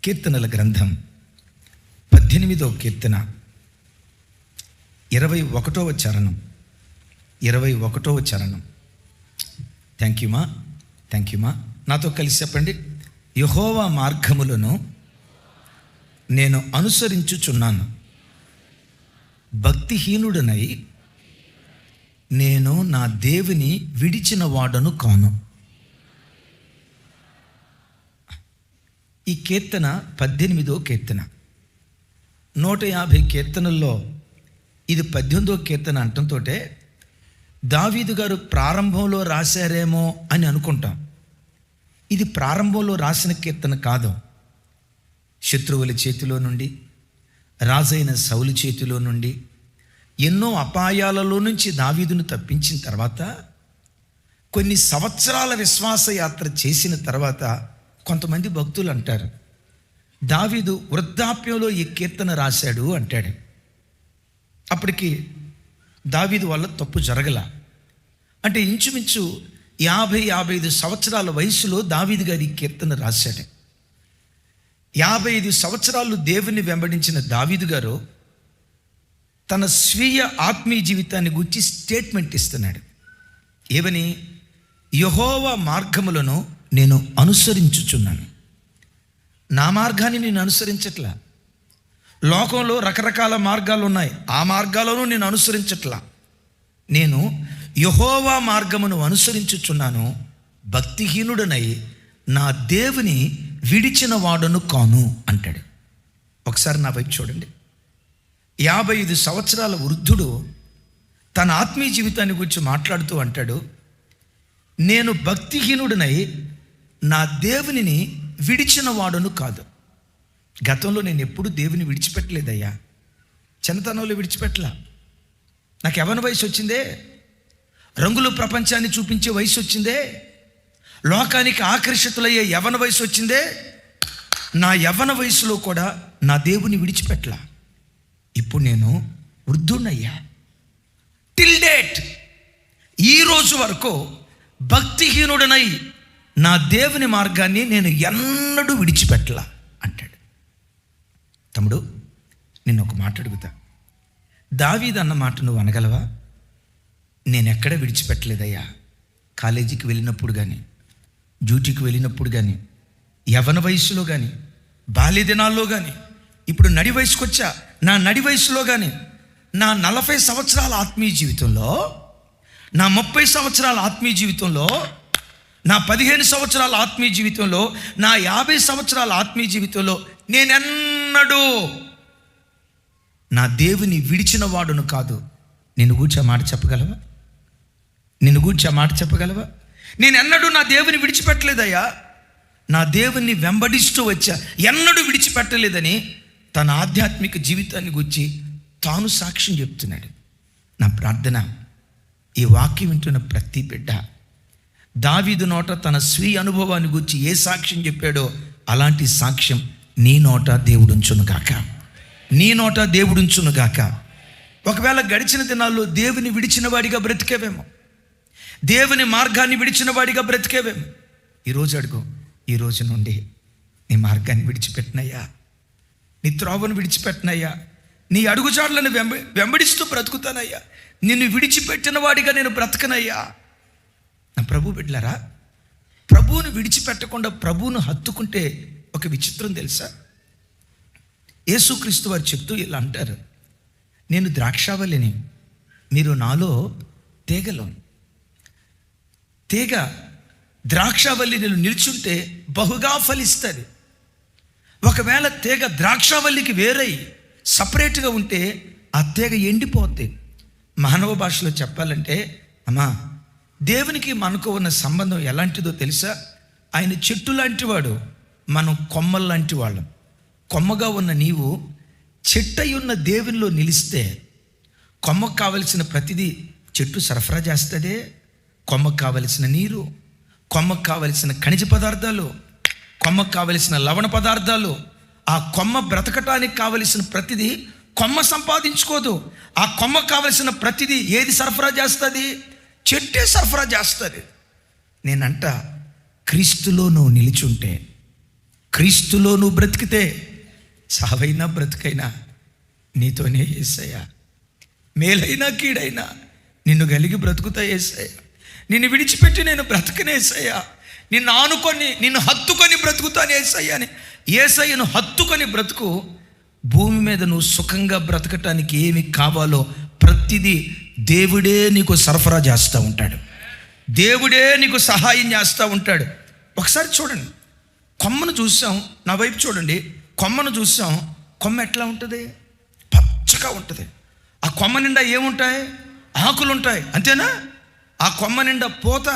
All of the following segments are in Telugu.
కీర్తనల గ్రంథం 18వ కీర్తన 21వ చరణం. 21వ చరణం. థ్యాంక్ యూ మా. నాతో కలిసి చెప్పండి. యెహోవా మార్గములను నేను అనుసరించుచున్నాను, భక్తిహీనుడనై నేను నా దేవుని విడిచిన వాడను కాను. ఈ కీర్తన 18వ కీర్తన. 150 కీర్తనల్లో ఇది 18వ కీర్తన అంటంతో దావీదు గారు ప్రారంభంలో రాశారేమో అని అనుకుంటాం. ఇది ప్రారంభంలో రాసిన కీర్తన కాదు. శత్రువుల చేతిలో నుండి, రాజైన సౌలు చేతిలో నుండి, ఎన్నో అపాయాలలో నుంచి దావీదును తప్పించిన తర్వాత, కొన్ని సంవత్సరాల విశ్వాస యాత్ర చేసిన తర్వాత కొంతమంది భక్తులు అంటారు, దావీదు వృద్ధాప్యంలో ఈ కీర్తన రాశాడు అంటాడు. అప్పటికి దావీదు వల్ల తప్పు జరగల. అంటే ఇంచుమించు 50-55 సంవత్సరాల వయసులో దావీదు గారు ఈ కీర్తన రాశాడు. 55 సంవత్సరాలు దేవుని వెంబడించిన దావీదు గారు తన స్వీయ ఆత్మీయ జీవితాన్ని గురించి స్టేట్మెంట్ ఇస్తున్నాడు. ఏమని? యెహోవా మార్గములను నేను అనుసరించుచున్నాను. నా మార్గాన్ని నేను అనుసరించట్లా. లోకంలో రకరకాల మార్గాలు ఉన్నాయి, ఆ మార్గాలను నేను అనుసరించట్లా. నేను యెహోవా మార్గమును అనుసరించుచున్నాను, భక్తిహీనుడనై నా దేవుని విడిచిన వాడను కాను అంటాడు. ఒకసారి నా వైపు చూడండి. 55 సంవత్సరాల వృద్ధుడు తన ఆత్మీయ జీవితాన్ని గురించి మాట్లాడుతూ అంటాడు, నేను భక్తిహీనుడనై నా దేవునిని విడిచిన వాడను కాదు. గతంలో నేను ఎప్పుడు దేవుని విడిచిపెట్టలేదయ్యా. చిన్నతనంలో విడిచిపెట్టలా. నాకు యవ్వన వయసు వచ్చిందే, రంగుల ప్రపంచాన్ని చూపించే వయసు వచ్చిందే, లోకానికి ఆకర్షితులయ్యే యవ్వన వయసు వచ్చిందే. నా యవ్వన వయసులో కూడా నా దేవుని విడిచిపెట్టలా. ఇప్పుడు నేను వృద్ధున్నయ్యా. టిల్ డేట్, ఈరోజు వరకు భక్తిహీనుడనై నా దేవుని మార్గాన్ని నేను ఎన్నడూ విడిచిపెట్టలా అంటాడు. తమ్ముడు, నిన్ను ఒక మాట అడుగుతా. దావీదు అన్న మాట నువ్వు అనగలవా? నేను ఎక్కడ విడిచిపెట్టలేదయ్యా. కాలేజీకి వెళ్ళినప్పుడు కానీ, డ్యూటీకి వెళ్ళినప్పుడు కానీ, యవ్వన వయసులో కానీ, బాల్య దినాల్లో కానీ, ఇప్పుడు నడి వయసుకు వచ్చా, నా నడి వయసులో కానీ, నా 40 సంవత్సరాల ఆత్మీయ జీవితంలో, నా 30 సంవత్సరాల ఆత్మీయ జీవితంలో, నా 15 సంవత్సరాల ఆత్మీయ జీవితంలో, నా 50 సంవత్సరాల ఆత్మీయ జీవితంలో నేనెన్నడూ నా దేవుని విడిచిన వాడును కాదు. నిన్ను గూర్చి మాట చెప్పగలవా? నిన్ను గూర్చి మాట చెప్పగలవా? నేను ఎన్నడూ నా దేవుని విడిచిపెట్టలేదయ్యా, నా దేవుని వెంబడిస్తూ వచ్చా, ఎన్నడూ విడిచిపెట్టలేదని తన ఆధ్యాత్మిక జీవితాన్ని గురించి తాను సాక్ష్యం చెప్తున్నాడు. నా ప్రార్థన, ఈ వాక్యం వింటున్న ప్రతి బిడ్డ దావీదు నోట తన స్వీయ అనుభవాన్ని గురించి ఏ సాక్ష్యం చెప్పాడో అలాంటి సాక్ష్యం నీ నోట దేవుడుంచునుగాక, నీ నోట దేవుడుంచునుగాక. ఒకవేళ గడిచిన దినాల్లో దేవుని విడిచిన వాడిగా బ్రతికేవేమో, దేవుని మార్గాన్ని విడిచిన వాడిగా బ్రతికేవేమో. ఈరోజు అడుగు, ఈ రోజు నుండి నీ మార్గాన్ని విడిచిపెట్టినయ్యా, నీ త్రోవను విడిచిపెట్టినయ్యా, నీ అడుగుజాడలను వెంబడిస్తూ బ్రతుకుతానయ్యా, నిన్ను విడిచిపెట్టిన వాడిగా నేను బ్రతకనయ్యా. నా ప్రభు బిడ్డలారా, ప్రభువును విడిచిపెట్టకుండా ప్రభువును హత్తుకుంటే ఒక విచిత్రం తెలుసా? యేసుక్రీస్తు వారు చెప్తూ ఇలా అంటారు, నేను ద్రాక్షావల్లిని, మీరు నాలో తీగలో. తీగ ద్రాక్షావల్లి నేను నిల్చుంటే బహుగా ఫలిస్తుంది. ఒకవేళ తీగ ద్రాక్షావల్లికి వేరై సపరేట్గా ఉంటే ఆ తీగ ఎండిపోద్ది. మానవ భాషలో చెప్పాలంటే, అమ్మా, దేవునికి మనకు ఉన్న సంబంధం ఎలాంటిదో తెలుసా? ఆయన చెట్టు లాంటి వాడు, మనం కొమ్మల లాంటి వాళ్ళం. కొమ్మగా ఉన్న నీవు చెట్టు అయి ఉన్న దేవునిలో నిలిస్తే కొమ్మకు కావలసిన ప్రతిదీ చెట్టు సరఫరా చేస్తుందే. కొమ్మకు కావలసిన నీరు, కొమ్మకు కావలసిన ఖనిజ పదార్థాలు, కొమ్మకు కావలసిన లవణ పదార్థాలు, ఆ కొమ్మ బ్రతకటానికి కావలసిన ప్రతిదీ కొమ్మ సంపాదించుకోదు. ఆ కొమ్మకు కావలసిన ప్రతిదీ ఏది సరఫరా చేస్తుంది? చెట్టే సరఫరా చేస్తుంది. నేనంట, క్రీస్తులో నువ్వు నిలిచుంటే క్రీస్తులో నువ్వు బ్రతికితే సావైనా బ్రతికైనా నీతోనే యేసయ్యా. మేలైనా కీడైనా నిన్ను కలిగి బ్రతుకుతా యేసయ్యా. నిన్ను విడిచిపెట్టి నేను బ్రతకనే యేసయ్యా. నిన్ను ఆనుకొని నిన్ను హత్తుకొని బ్రతుకుతాను యేసయ్యా అని యేసయ్యను హత్తుకొని బ్రతుకు. భూమి మీద నువ్వు సుఖంగా బ్రతకటానికి ఏమి కావాలో ప్రతిదీ దేవుడే నీకు సరఫరా చేస్తూ ఉంటాడు. దేవుడే నీకు సహాయం చేస్తూ ఉంటాడు. ఒకసారి చూడండి, కొమ్మను చూసాం, నా వైపు చూడండి, కొమ్మను చూసాం. కొమ్మ ఎట్లా ఉంటుంది? పచ్చగా ఉంటుంది. ఆ కొమ్మ నిండా ఏముంటాయి? ఆకులు ఉంటాయి, అంతేనా? ఆ కొమ్మ నిండా పూత,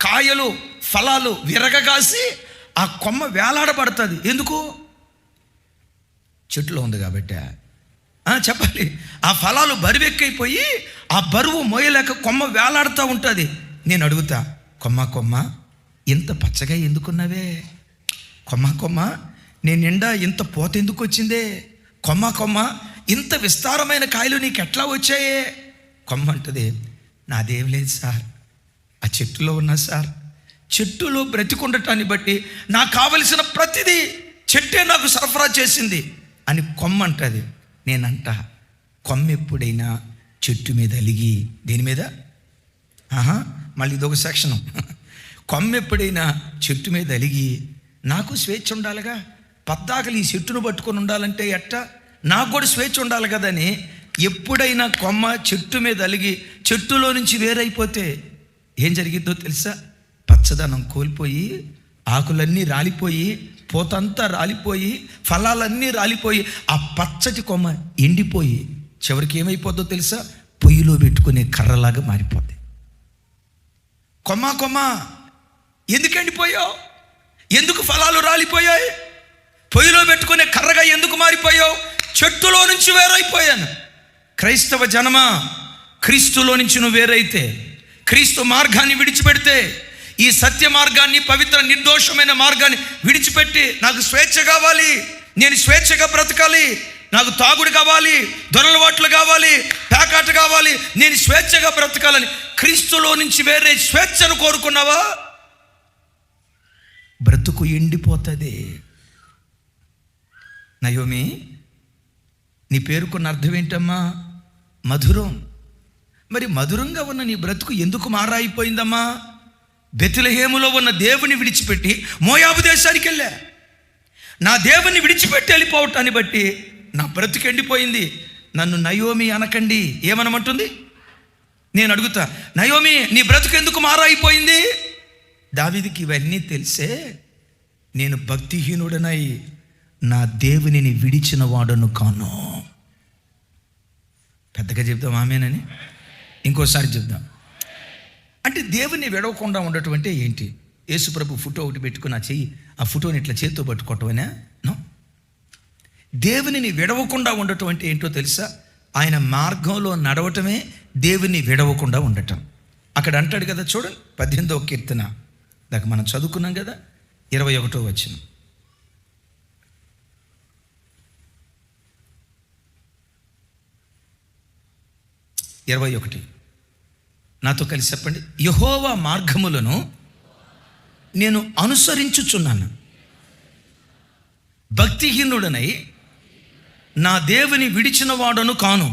కాయలు, ఫలాలు విరగగాసి ఆ కొమ్మ వేలాడబడుతుంది. ఎందుకు? చెట్టులో ఉంది కాబట్టి. చెప్పాలి. ఆ ఫలాలు బరువెక్కైపోయి ఆ బరువు మోయలేక కొమ్మ వేలాడుతూ ఉంటుంది. నేను అడుగుతా, కొమ్మ కొమ్మ ఇంత పచ్చగా ఎందుకున్నావే? కొమ్మ కొమ్మ నేను నిండా ఇంత పూత ఎందుకు వచ్చిందే? కొమ్మ కొమ్మ ఇంత విస్తారమైన కాయలు నీకు ఎట్లా వచ్చాయే? కొమ్మ అంటది, నాదేం లేదు సార్, ఆ చెట్టులో ఉన్నా సార్. చెట్టులో బ్రతికుండటాన్ని బట్టి నాకు కావలసిన ప్రతిదీ చెట్టే నాకు సరఫరా చేసింది అని కొమ్మ అంటది. నేనంట, కొమ్మ ఎప్పుడైనా చెట్టు మీద అలిగి, దేని మీద? మళ్ళీ ఇదొక సెక్షను. కొమ్మ ఎప్పుడైనా చెట్టు మీద అలిగి, నాకు స్వేచ్ఛ ఉండాలిగా, పద్దాకలు ఈ చెట్టును పట్టుకొని ఉండాలంటే ఎట్టా? నాకు కూడా స్వేచ్ఛ ఉండాలి కదని ఎప్పుడైనా కొమ్మ చెట్టు మీద అలిగి చెట్టులో నుంచి వేరైపోతే ఏం జరిగిద్దో తెలుసా? పచ్చదనం కోల్పోయి, ఆకులన్నీ రాలిపోయి, పూతంతా రాలిపోయి, ఫలాలన్నీ రాలిపోయి, ఆ పచ్చటి కొమ్మ ఎండిపోయి చివరికి ఏమైపోద్దో తెలుసా? పొయ్యిలో పెట్టుకునే కర్రలాగా మారిపోద్ది. కొమ్మ కొమ్మ ఎందుకు ఎండిపోయావు? ఎందుకు ఫలాలు రాలిపోయాయి? పొయ్యిలో పెట్టుకునే కర్రగా ఎందుకు మారిపోయావు? చెట్టులో నుంచి వేరైపోయాను. క్రైస్తవ జనమా, క్రీస్తులో నుంచి నువ్వు వేరైతే, క్రీస్తు మార్గాన్ని విడిచిపెడితే, ఈ సత్య మార్గాన్ని, పవిత్ర నిర్దోషమైన మార్గాన్ని విడిచిపెట్టి, నాకు స్వేచ్ఛ కావాలి, నేను స్వేచ్ఛగా బ్రతకాలి, నాకు తాగుడు కావాలి, దొరలవాట్లు కావాలి, పేకాట కావాలి, నేను స్వేచ్ఛగా బ్రతకాలని క్రీస్తులో నుంచి వేరే స్వేచ్ఛను కోరుకున్నావా? బ్రతుకు ఎండిపోతుంది. నయోమి, నీ పేరుకున్న అర్థం ఏంటమ్మా? మధురం. మరి మధురంగా ఉన్న నీ బ్రతుకు ఎందుకు మారాయిపోయిందమ్మా? బెత్లెహేములో ఉన్న దేవుని విడిచిపెట్టి మోయాబు దేశానికి వెళ్ళా. నా దేవుని విడిచిపెట్టి వెళ్ళిపోవటాన్ని బట్టి నా బ్రతుకు ఎండిపోయింది. నన్ను నయోమి అనకండి. ఏమనమంటుంది? నేను అడుగుతా, నయోమి నీ బ్రతుకు ఎందుకు మారాయిపోయింది? దావీదుకి ఇవన్నీ తెలిసే, నేను భక్తిహీనుడనై నా దేవునిని విడిచిన వాడను కాను. పెద్దగా చెప్దాం ఆమేనని. ఇంకోసారి చెప్దాం. అంటే దేవుని విడవకుండా ఉండటం అంటే ఏంటి? యేసుప్రభు ఫోటో ఒకటి పెట్టుకుని ఆ చెయ్యి, ఆ ఫోటోని ఇట్లా చేతితో పట్టుకోవటమేనా? నో. దేవునిని విడవకుండా ఉండటం అంటే ఏంటో తెలుసా? ఆయన మార్గంలో నడవటమే దేవుని విడవకుండా ఉండటం. అక్కడ అంటాడు కదా, చూడండి 18వ కీర్తన దాకా మనం చదువుకున్నాం కదా, 21వ వచనం. నాతో కలిసి చెప్పండి. యెహోవా మార్గములను నేను అనుసరించుచున్నాను, భక్తిహీనుడనై నా దేవుని విడిచిన వాడను కాను.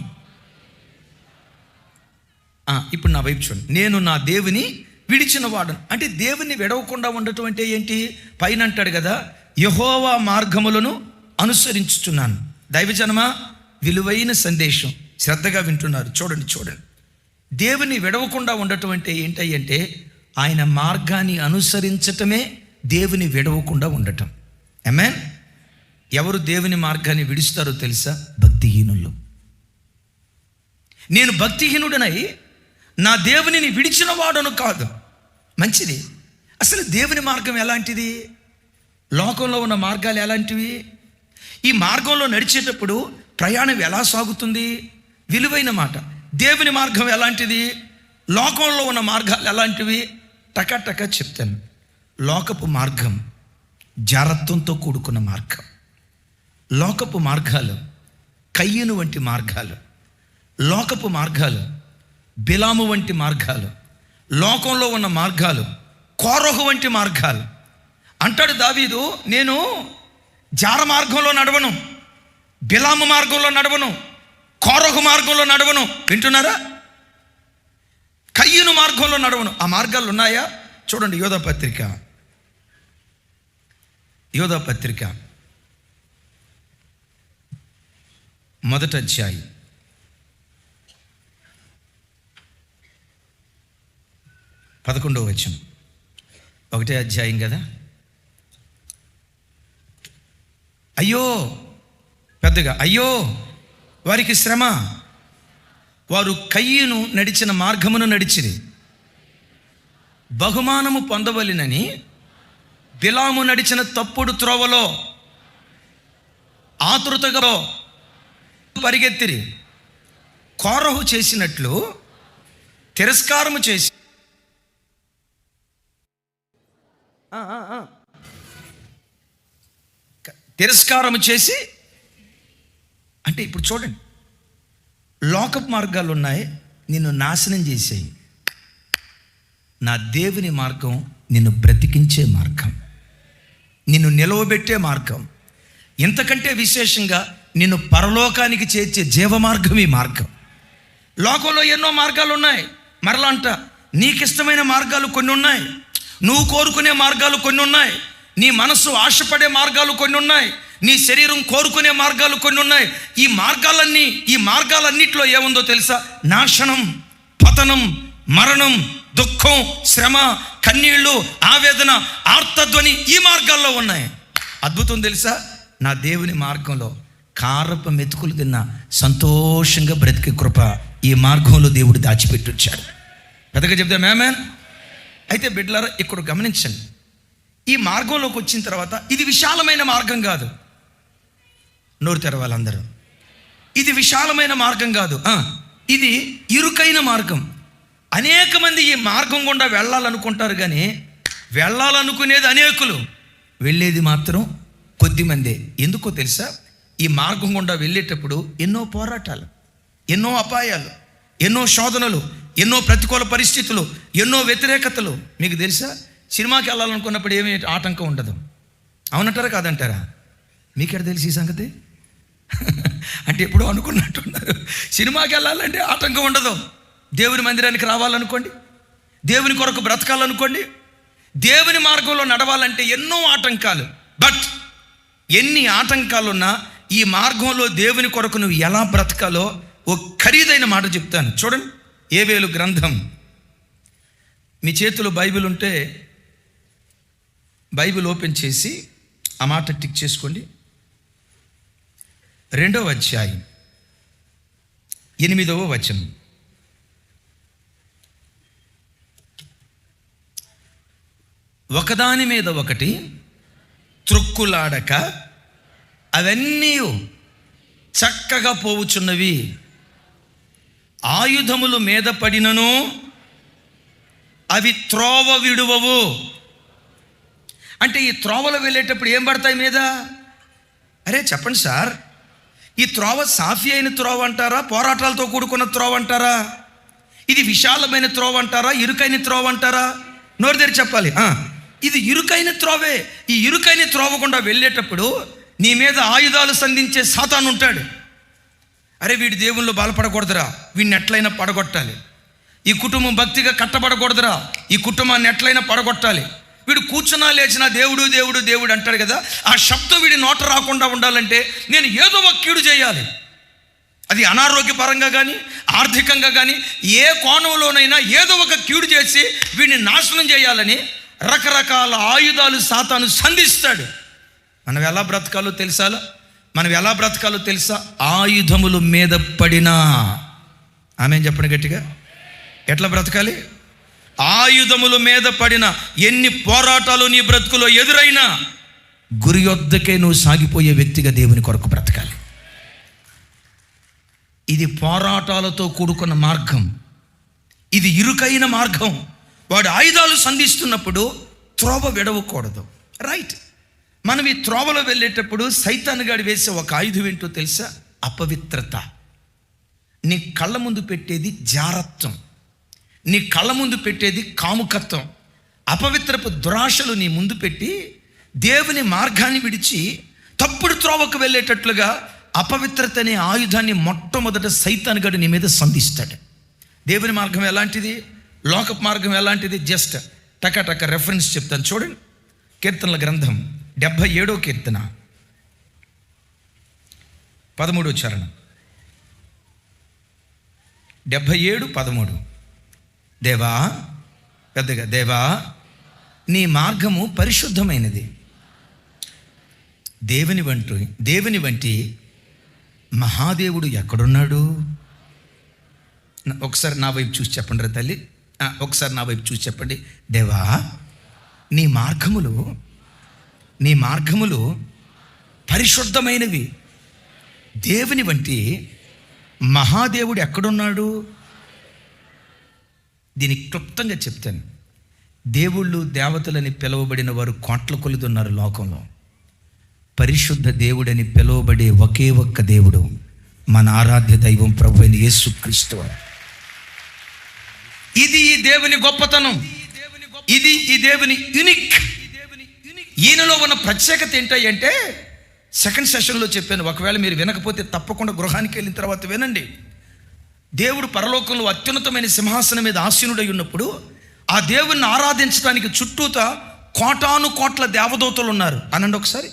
ఇప్పుడు నా వైపు చూడండి. నేను నా దేవుని విడిచిన వాడను అంటే దేవుని విడవకుండా ఉండటం అంటే ఏంటి? పైన అంటాడు కదా, యెహోవా మార్గములను అనుసరించుచున్నాను. దైవజనమా, విలువైన సందేశం శ్రద్ధగా వింటున్నారు. చూడండి. దేవుని విడవకుండా ఉండటం అంటే ఏంటంటే ఆయన మార్గాన్ని అనుసరించటమే దేవుని విడవకుండా ఉండటం. ఆమేన్. ఎవరు దేవుని మార్గాన్ని విడుస్తారో తెలుసా? భక్తిహీనులు. నేను భక్తిహీనుడనై నా దేవునిని విడిచిన వాడను కాదు. మంచిది. అసలు దేవుని మార్గం ఎలాంటిది? లోకంలో ఉన్న మార్గాలు ఎలాంటివి? ఈ మార్గంలో నడిచేటప్పుడు ప్రయాణం ఎలా సాగుతుంది? విలువైన మాట. దేవుని మార్గం ఎలాంటిది? లోకంలో ఉన్న మార్గాలు ఎలాంటివి? టక చెప్తాను. లోకపు మార్గం జారత్వంతో కూడుకున్న మార్గం. లోకపు మార్గాలు కయ్యను వంటి మార్గాలు. లోకపు మార్గాలు బిలాము వంటి మార్గాలు. లోకంలో ఉన్న మార్గాలు కోరహు వంటి మార్గాలు. అంటాడు దావీదు, నేను జార మార్గంలో నడవను, బిలాము మార్గంలో నడవను, కోరహు మార్గంలో నడవను. వింటున్నారా? కయ్యూను మార్గంలో నడవను. ఆ మార్గాలు ఉన్నాయా? చూడండి, యోధా పత్రిక మొదటి అధ్యాయం 11వ వచనం. ఒకటే అధ్యాయం కదా. అయ్యో, పెద్దగా అయ్యో వారికి శ్రమ, వారు కయ్యూను నడిచిన మార్గమును నడిచిరి, బహుమానము పొందవలెనని బిలాము నడిచిన తప్పుడు త్రోవలో ఆతృతగా పరిగెత్తిరి. కోరహు చేసినట్లు తిరస్కారము చేసి అంటే ఇప్పుడు చూడండి, లోకపు మార్గాలు ఉన్నాయి, నిన్ను నాశనం చేసేయి. నా దేవుని మార్గం నిన్ను బ్రతికించే మార్గం, నిన్ను నిలవబెట్టే మార్గం, ఇంతకంటే విశేషంగా నిన్ను పరలోకానికి చేర్చే జీవ మార్గం ఈ మార్గం. లోకంలో ఎన్నో మార్గాలు ఉన్నాయి. మరలా అంట, నీకు ఇష్టమైన మార్గాలు కొన్ని ఉన్నాయి, నువ్వు కోరుకునే మార్గాలు కొన్ని ఉన్నాయి, నీ మనస్సు ఆశపడే మార్గాలు కొన్ని ఉన్నాయి, నీ శరీరం కోరుకునే మార్గాలు కొన్ని ఉన్నాయి. ఈ మార్గాలన్నిటిలో ఏముందో తెలుసా? నాశనం, పతనం, మరణం, దుఃఖం, శ్రమ, కన్నీళ్లు, ఆవేదన, ఆర్తధ్వని ఈ మార్గాల్లో ఉన్నాయి. అద్భుతం తెలుసా? నా దేవుని మార్గంలో కారపు మెతుకులు తిన్న సంతోషంగా బ్రతికే కృప ఈ మార్గంలో దేవుడు దాచిపెట్టొచ్చాడు. పెద్దగా చెప్తాం ఆమేన్. అయితే బిడ్డలారా, ఇక్కడ గమనించండి, ఈ మార్గంలోకి వచ్చిన తర్వాత ఇది విశాలమైన మార్గం కాదు. నోరు తెరవాలి అందరూ. ఇది విశాలమైన మార్గం కాదు, ఇది ఇరుకైన మార్గం. అనేక మంది ఈ మార్గం గుండా వెళ్ళాలనుకుంటారు, కానీ వెళ్ళాలనుకునేది అనేకులు, వెళ్ళేది మాత్రం కొద్దిమందే. ఎందుకో తెలుసా? ఈ మార్గం గుండా వెళ్ళేటప్పుడు ఎన్నో పోరాటాలు, ఎన్నో అపాయాలు, ఎన్నో శోధనలు, ఎన్నో ప్రతికూల పరిస్థితులు, ఎన్నో వ్యతిరేకతలు. మీకు తెలుసా, సినిమాకి వెళ్ళాలనుకున్నప్పుడు ఏమీ ఆటంకం ఉండదు. అవునంటారా కాదంటారా? మీకెక్కడ తెలిసి ఈ సంగతి? అంటే ఎప్పుడో అనుకున్నట్టున్నారు. సినిమాకి వెళ్ళాలంటే ఆటంకం ఉండదు. దేవుని మందిరానికి రావాలనుకోండి, దేవుని కొరకు బ్రతకాలనుకోండి, దేవుని మార్గంలో నడవాలంటే ఎన్నో ఆటంకాలు. బట్ ఎన్ని ఆటంకాలున్నా ఈ మార్గంలో దేవుని కొరకు నువ్వు ఎలా బ్రతకాలో ఓ ఖరీదైన మాట చెప్తాను. చూడండి, యోవేలు గ్రంథం. మీ చేతిలో బైబిల్ ఉంటే బైబిల్ ఓపెన్ చేసి ఆ మాట టిక్ చేసుకోండి. 2వ అధ్యాయం 8వ వచనం. ఒకదాని మీద ఒకటి త్రొక్కులాడక అవన్నీ చక్కగా పోవుచున్నవి, ఆయుధములు మీద పడినను అవి త్రోవ విడువవు. అంటే ఈ త్రోవలో వెళ్ళేటప్పుడు ఏం పడతాయి మీద? అరే చెప్పండి సార్, ఈ త్రోవ సాఫీ అయిన త్రోవ అంటారా, పోరాటాలతో కూడుకున్న త్రోవ అంటారా, ఇది విశాలమైన త్రోవ అంటారా, ఇరుకైన త్రోవ అంటారా? నోరు తెరిచి చెప్పాలి. ఇది ఇరుకైన త్రోవే. ఈ ఇరుకైన త్రోవ గుండా వెళ్ళేటప్పుడు నీ మీద ఆయుధాలు సంధించే సాతాను ఉంటాడు. అరే వీడి దేవుళ్ళు బలపడకూడదురా, వీడిని ఎట్లయినా పడగొట్టాలి, ఈ కుటుంబం భక్తిగా కట్టబడకూడదురా, ఈ కుటుంబాన్ని ఎట్లయినా పడగొట్టాలి, వీడు కూర్చున్నా లేచినా దేవుడు దేవుడు దేవుడు అంటాడు కదా, ఆ శబ్దం వీడి నోట రాకుండా ఉండాలంటే నేను ఏదో ఒక కీడు చేయాలి. అది అనారోగ్యపరంగా కానీ ఆర్థికంగా కానీ ఏ కోణంలోనైనా ఏదో ఒక కీడు చేసి వీడిని నాశనం చేయాలని రకరకాల ఆయుధాలు సాతాను సంధిస్తాడు. మనం ఎలా బ్రతకాలో తెలుసా? ఆయుధములు మీద పడినా, ఆమేన్ చెప్పండి గట్టిగా. ఎట్లా బ్రతకాలి? ఆయుధముల మీద పడిన ఎన్ని పోరాటాలు నీ బ్రతుకులో ఎదురైనా గురి యొద్దకే నువ్వు సాగిపోయే వ్యక్తిగా దేవుని కొరకు బ్రతకాలి. ఇది పోరాటాలతో కూడుకున్న మార్గం, ఇది ఇరుకైన మార్గం. వాడు ఆయుధాలు సంధిస్తున్నప్పుడు త్రోవ విడవకూడదు. రైట్. మనం ఈ త్రోవలో వెళ్ళేటప్పుడు సైతాను గాడు వేసే ఒక ఆయుధం ఏంటో తెలుసా? అపవిత్రత. నీ కళ్ళ ముందు పెట్టేది జారత్వం, నీ కళ్ళ ముందు పెట్టేది కాముకత్వం, అపవిత్రపు దురాశలు నీ ముందు పెట్టి దేవుని మార్గాన్ని విడిచి తప్పుడు త్రోవకు వెళ్ళేటట్లుగా అపవిత్రత అనే ఆయుధాన్ని మొట్టమొదట సైతాను గడు నీ మీద సంధిస్తాడు. దేవుని మార్గం ఎలాంటిది, లోకపు మార్గం ఎలాంటిది, జస్ట్ టక రెఫరెన్స్ చెప్తాను చూడండి. కీర్తనల గ్రంథం 77వ కీర్తన 13వ చరణం. 77:13. దేవా, పెద్దగా, దేవా నీ మార్గము పరిశుద్ధమైనది, దేవుని వంటి మహాదేవుడు ఎక్కడున్నాడు? ఒకసారి నా వైపు చూసి చెప్పండి రా తల్లి, ఒకసారి నా వైపు చూసి చెప్పండి. దేవా నీ మార్గములు పరిశుద్ధమైనవి, దేవుని వంటి మహాదేవుడు ఎక్కడున్నాడు? దీనికి క్లుప్తంగా చెప్తాను. దేవుళ్ళు దేవతలని పిలువబడిన వారు కోట్ల కొలది ఉన్నారు లోకంలో. పరిశుద్ధ దేవుడని పిలువబడే ఒకే ఒక్క దేవుడు మన ఆరాధ్య దైవం ప్రభు అయిన యేసుక్రీస్తు. ఇది ఈ దేవుని గొప్పతనం, ఇది ఈ దేవుని యూనిక్. ఈయనలో ఉన్న ప్రత్యేకత ఏంటంటే, సెకండ్ సెషన్లో చెప్పాను, ఒకవేళ మీరు వినకపోతే తప్పకుండా గృహానికి వెళ్ళిన తర్వాత వినండి. దేవుడు పరలోకంలో అత్యున్నతమైన సింహాసనం మీద ఆసీనుడై ఉన్నప్పుడు ఆ దేవుణ్ణి ఆరాధించడానికి చుట్టూత కోటాను కోట్ల దేవదూతలు ఉన్నారు. అనండి ఒకసారి.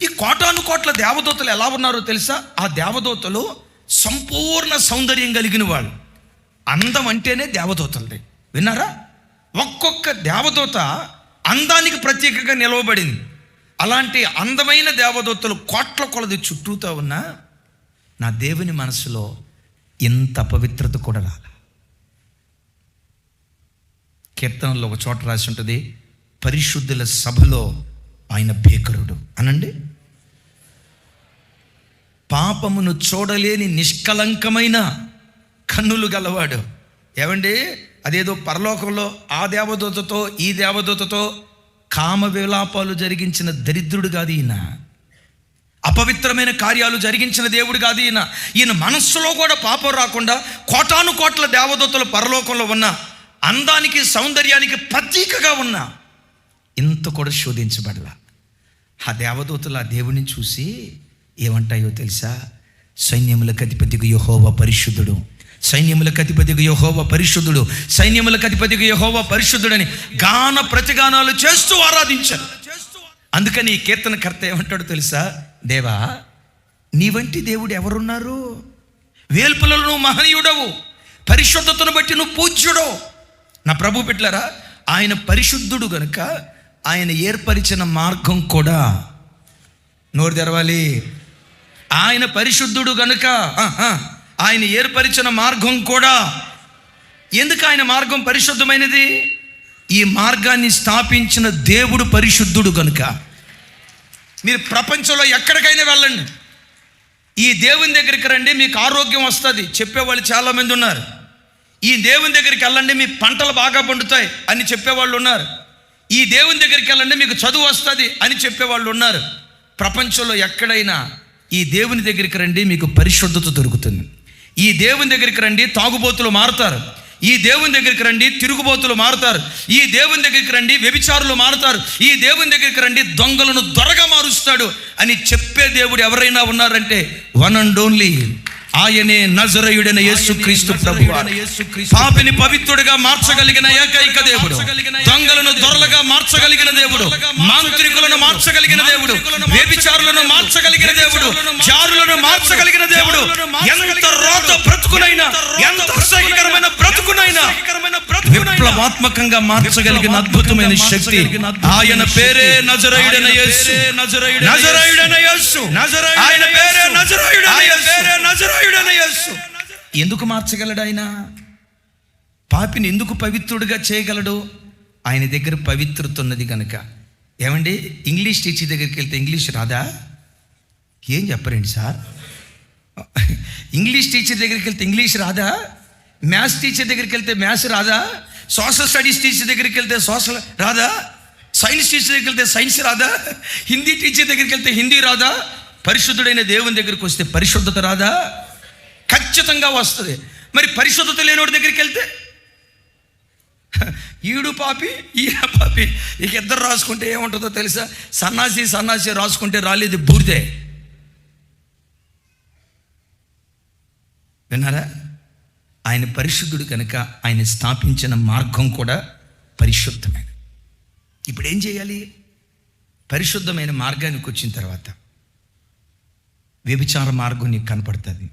ఈ కోటాను కోట్ల దేవదూతలు ఎలా ఉన్నారో తెలుసా? ఆ దేవదూతలు సంపూర్ణ సౌందర్యం కలిగిన వాళ్ళు. అందం అంటేనే దేవదూతలది. విన్నారా? ఒక్కొక్క దేవదూత అందానికి ప్రత్యేకంగా నిలవబడింది. అలాంటి అందమైన దేవదూతలు కోట్ల కొలది చుట్టూతో ఉన్న నా దేవుని మనసులో ఇంత పవిత్రత కూడా రాల. కీర్తనలో ఒక చోట రాసి ఉంటుంది, పరిశుద్ధుల సభలో ఆయన భీకరుడు. అనండి. పాపమును చూడలేని నిష్కలంకమైన కన్నులు గలవాడు. ఏమండి, అదేదో పరలోకంలో ఆ దేవదూతతో ఈ దేవదూతతో కామ విలాపాలు జరిగించిన దరిద్రుడు కాదు ఈయన. అపవిత్రమైన కార్యాలు జరిగించిన దేవుడు కాదు ఈయన. ఈయన మనస్సులో కూడా పాపం రాకుండా కోటాను కోట్ల దేవదూతలు పరలోకంలో ఉన్న అందానికి సౌందర్యానికి ప్రతీకగా ఉన్న ఇంత కూడా శోధించబడలా. ఆ దేవదూతలు ఆ దేవుడిని చూసి ఏమంటాయో తెలుసా? సైన్యములకు అధిపతికి యెహోవా పరిశుద్ధుడు, సైన్యములకు అధిపతికి యెహోవా పరిశుద్ధుడు, సైన్యములకు అధిపతికి యెహోవా పరిశుద్ధుడని గాన ప్రతిగానాలు చేస్తూ ఆరాధించారు. అందుకని ఈ కీర్తనకర్త ఏమంటాడు తెలుసా? దేవా నీ వంటి దేవుడు ఎవరున్నారు? వేల్పులలో నువ్వు మహనీయుడవు, పరిశుద్ధతను బట్టి నువ్వు పూజ్యుడవు. నా ప్రభు బిడ్డలారా, ఆయన పరిశుద్ధుడు గనుక ఆయన ఏర్పరిచిన మార్గం కూడా, నోరు తెరవాలి, ఆయన పరిశుద్ధుడు గనుక ఆయన ఏర్పరిచిన మార్గం కూడా. ఎందుకు ఆయన మార్గం పరిశుద్ధమైనది? ఈ మార్గాన్ని స్థాపించిన దేవుడు పరిశుద్ధుడు గనుక. మీరు ప్రపంచంలో ఎక్కడికైనా వెళ్ళండి, ఈ దేవుని దగ్గరికి రండి, మీకు ఆరోగ్యం వస్తుంది చెప్పేవాళ్ళు చాలామంది ఉన్నారు. ఈ దేవుని దగ్గరికి వెళ్ళండి, మీ పంటలు బాగా పండుతాయి అని చెప్పేవాళ్ళు ఉన్నారు. ఈ దేవుని దగ్గరికి వెళ్ళండి, మీకు చదువు వస్తుంది అని చెప్పేవాళ్ళు ఉన్నారు. ప్రపంచంలో ఎక్కడైనా ఈ దేవుని దగ్గరికి రండి, మీకు పరిశుద్ధత దొరుకుతుంది. ఈ దేవుని దగ్గరికి రండి, తాగుబోతులు మారుతారు. ఈ దేవుని దగ్గరికి రండి, తిరుగుబోతులు మారుతారు. ఈ దేవుని దగ్గరికి రండి, వ్యభిచారులు మారుతారు. ఈ దేవుని దగ్గరికి రండి, దొంగలను దొరగా మారుస్తాడు అని చెప్పే దేవుడు ఎవరైనా ఉన్నారంటే వన్ అండ్ ఓన్లీ ఆయనే నజరేయుడైన యేసుక్రీస్తు ప్రభువు. పాపిని పవిత్రుడిగా మార్చగలిగిన ఏకైక దేవుడు, దొంగలను దొరలుగా మార్చగలిగిన దేవుడు, మాంత్రికులను మార్చగలిగిన దేవుడు, వ్యభిచారులను మార్చగలిగిన దేవుడు, జారులను మార్చగలిగిన దేవుడు, ఎంత రోత బ్రతుకునైనా, ఎంత అసహ్యకరమైన బ్రతుకునైనా విప్లవాత్మకంగా మార్చగలిగిన అద్భుతమైన శక్తి ఆయన పేరే నజరేయుడైన యేసు. నజరేయుడైన యేసు, ఆయన పేరే నజరేయుడైన యేసు. ఎందుకు మార్చగలడు ఆయన? పాపిని ఎందుకు పవిత్రుడిగా చేయగలడు? ఆయన దగ్గర పవిత్రత ఉన్నది కనుక. ఏమండి, ఇంగ్లీష్ టీచర్ దగ్గరికి వెళ్తే ఇంగ్లీష్ రాదా? ఏం చెప్పరండి సార్? ఇంగ్లీష్ టీచర్ దగ్గరికి వెళ్తే ఇంగ్లీష్ రాదా? మ్యాథ్స్ టీచర్ దగ్గరికి వెళ్తే మ్యాథ్స్ రాదా? సోషల్ స్టడీస్ టీచర్ దగ్గరికి వెళ్తే సోషల్ రాదా? సైన్స్ టీచర్ దగ్గరికి వెళ్తే సైన్స్ రాదా? హిందీ టీచర్ దగ్గరికి వెళ్తే హిందీ రాదా? పరిశుద్ధుడైన దేవుని దగ్గరికి వస్తే పరిశుద్ధత రాదా? ఖచ్చితంగా వస్తుంది. మరి పరిశుద్ధత లేనివాడి దగ్గరికి వెళ్తే ఈడు పాపి ఈయన పాపి. ఇక ఇద్దరు రాసుకుంటే ఏముంటుందో తెలుసా? సన్నాసి రాసుకుంటే రాలేదు బూరిదే. విన్నారా? ఆయన పరిశుద్ధుడు కనుక ఆయన స్థాపించిన మార్గం కూడా పరిశుద్ధమైన. ఇప్పుడు ఏం చేయాలి? పరిశుద్ధమైన మార్గానికి వచ్చిన తర్వాత వ్యభిచార మార్గం నీకు కనపడుతుంది,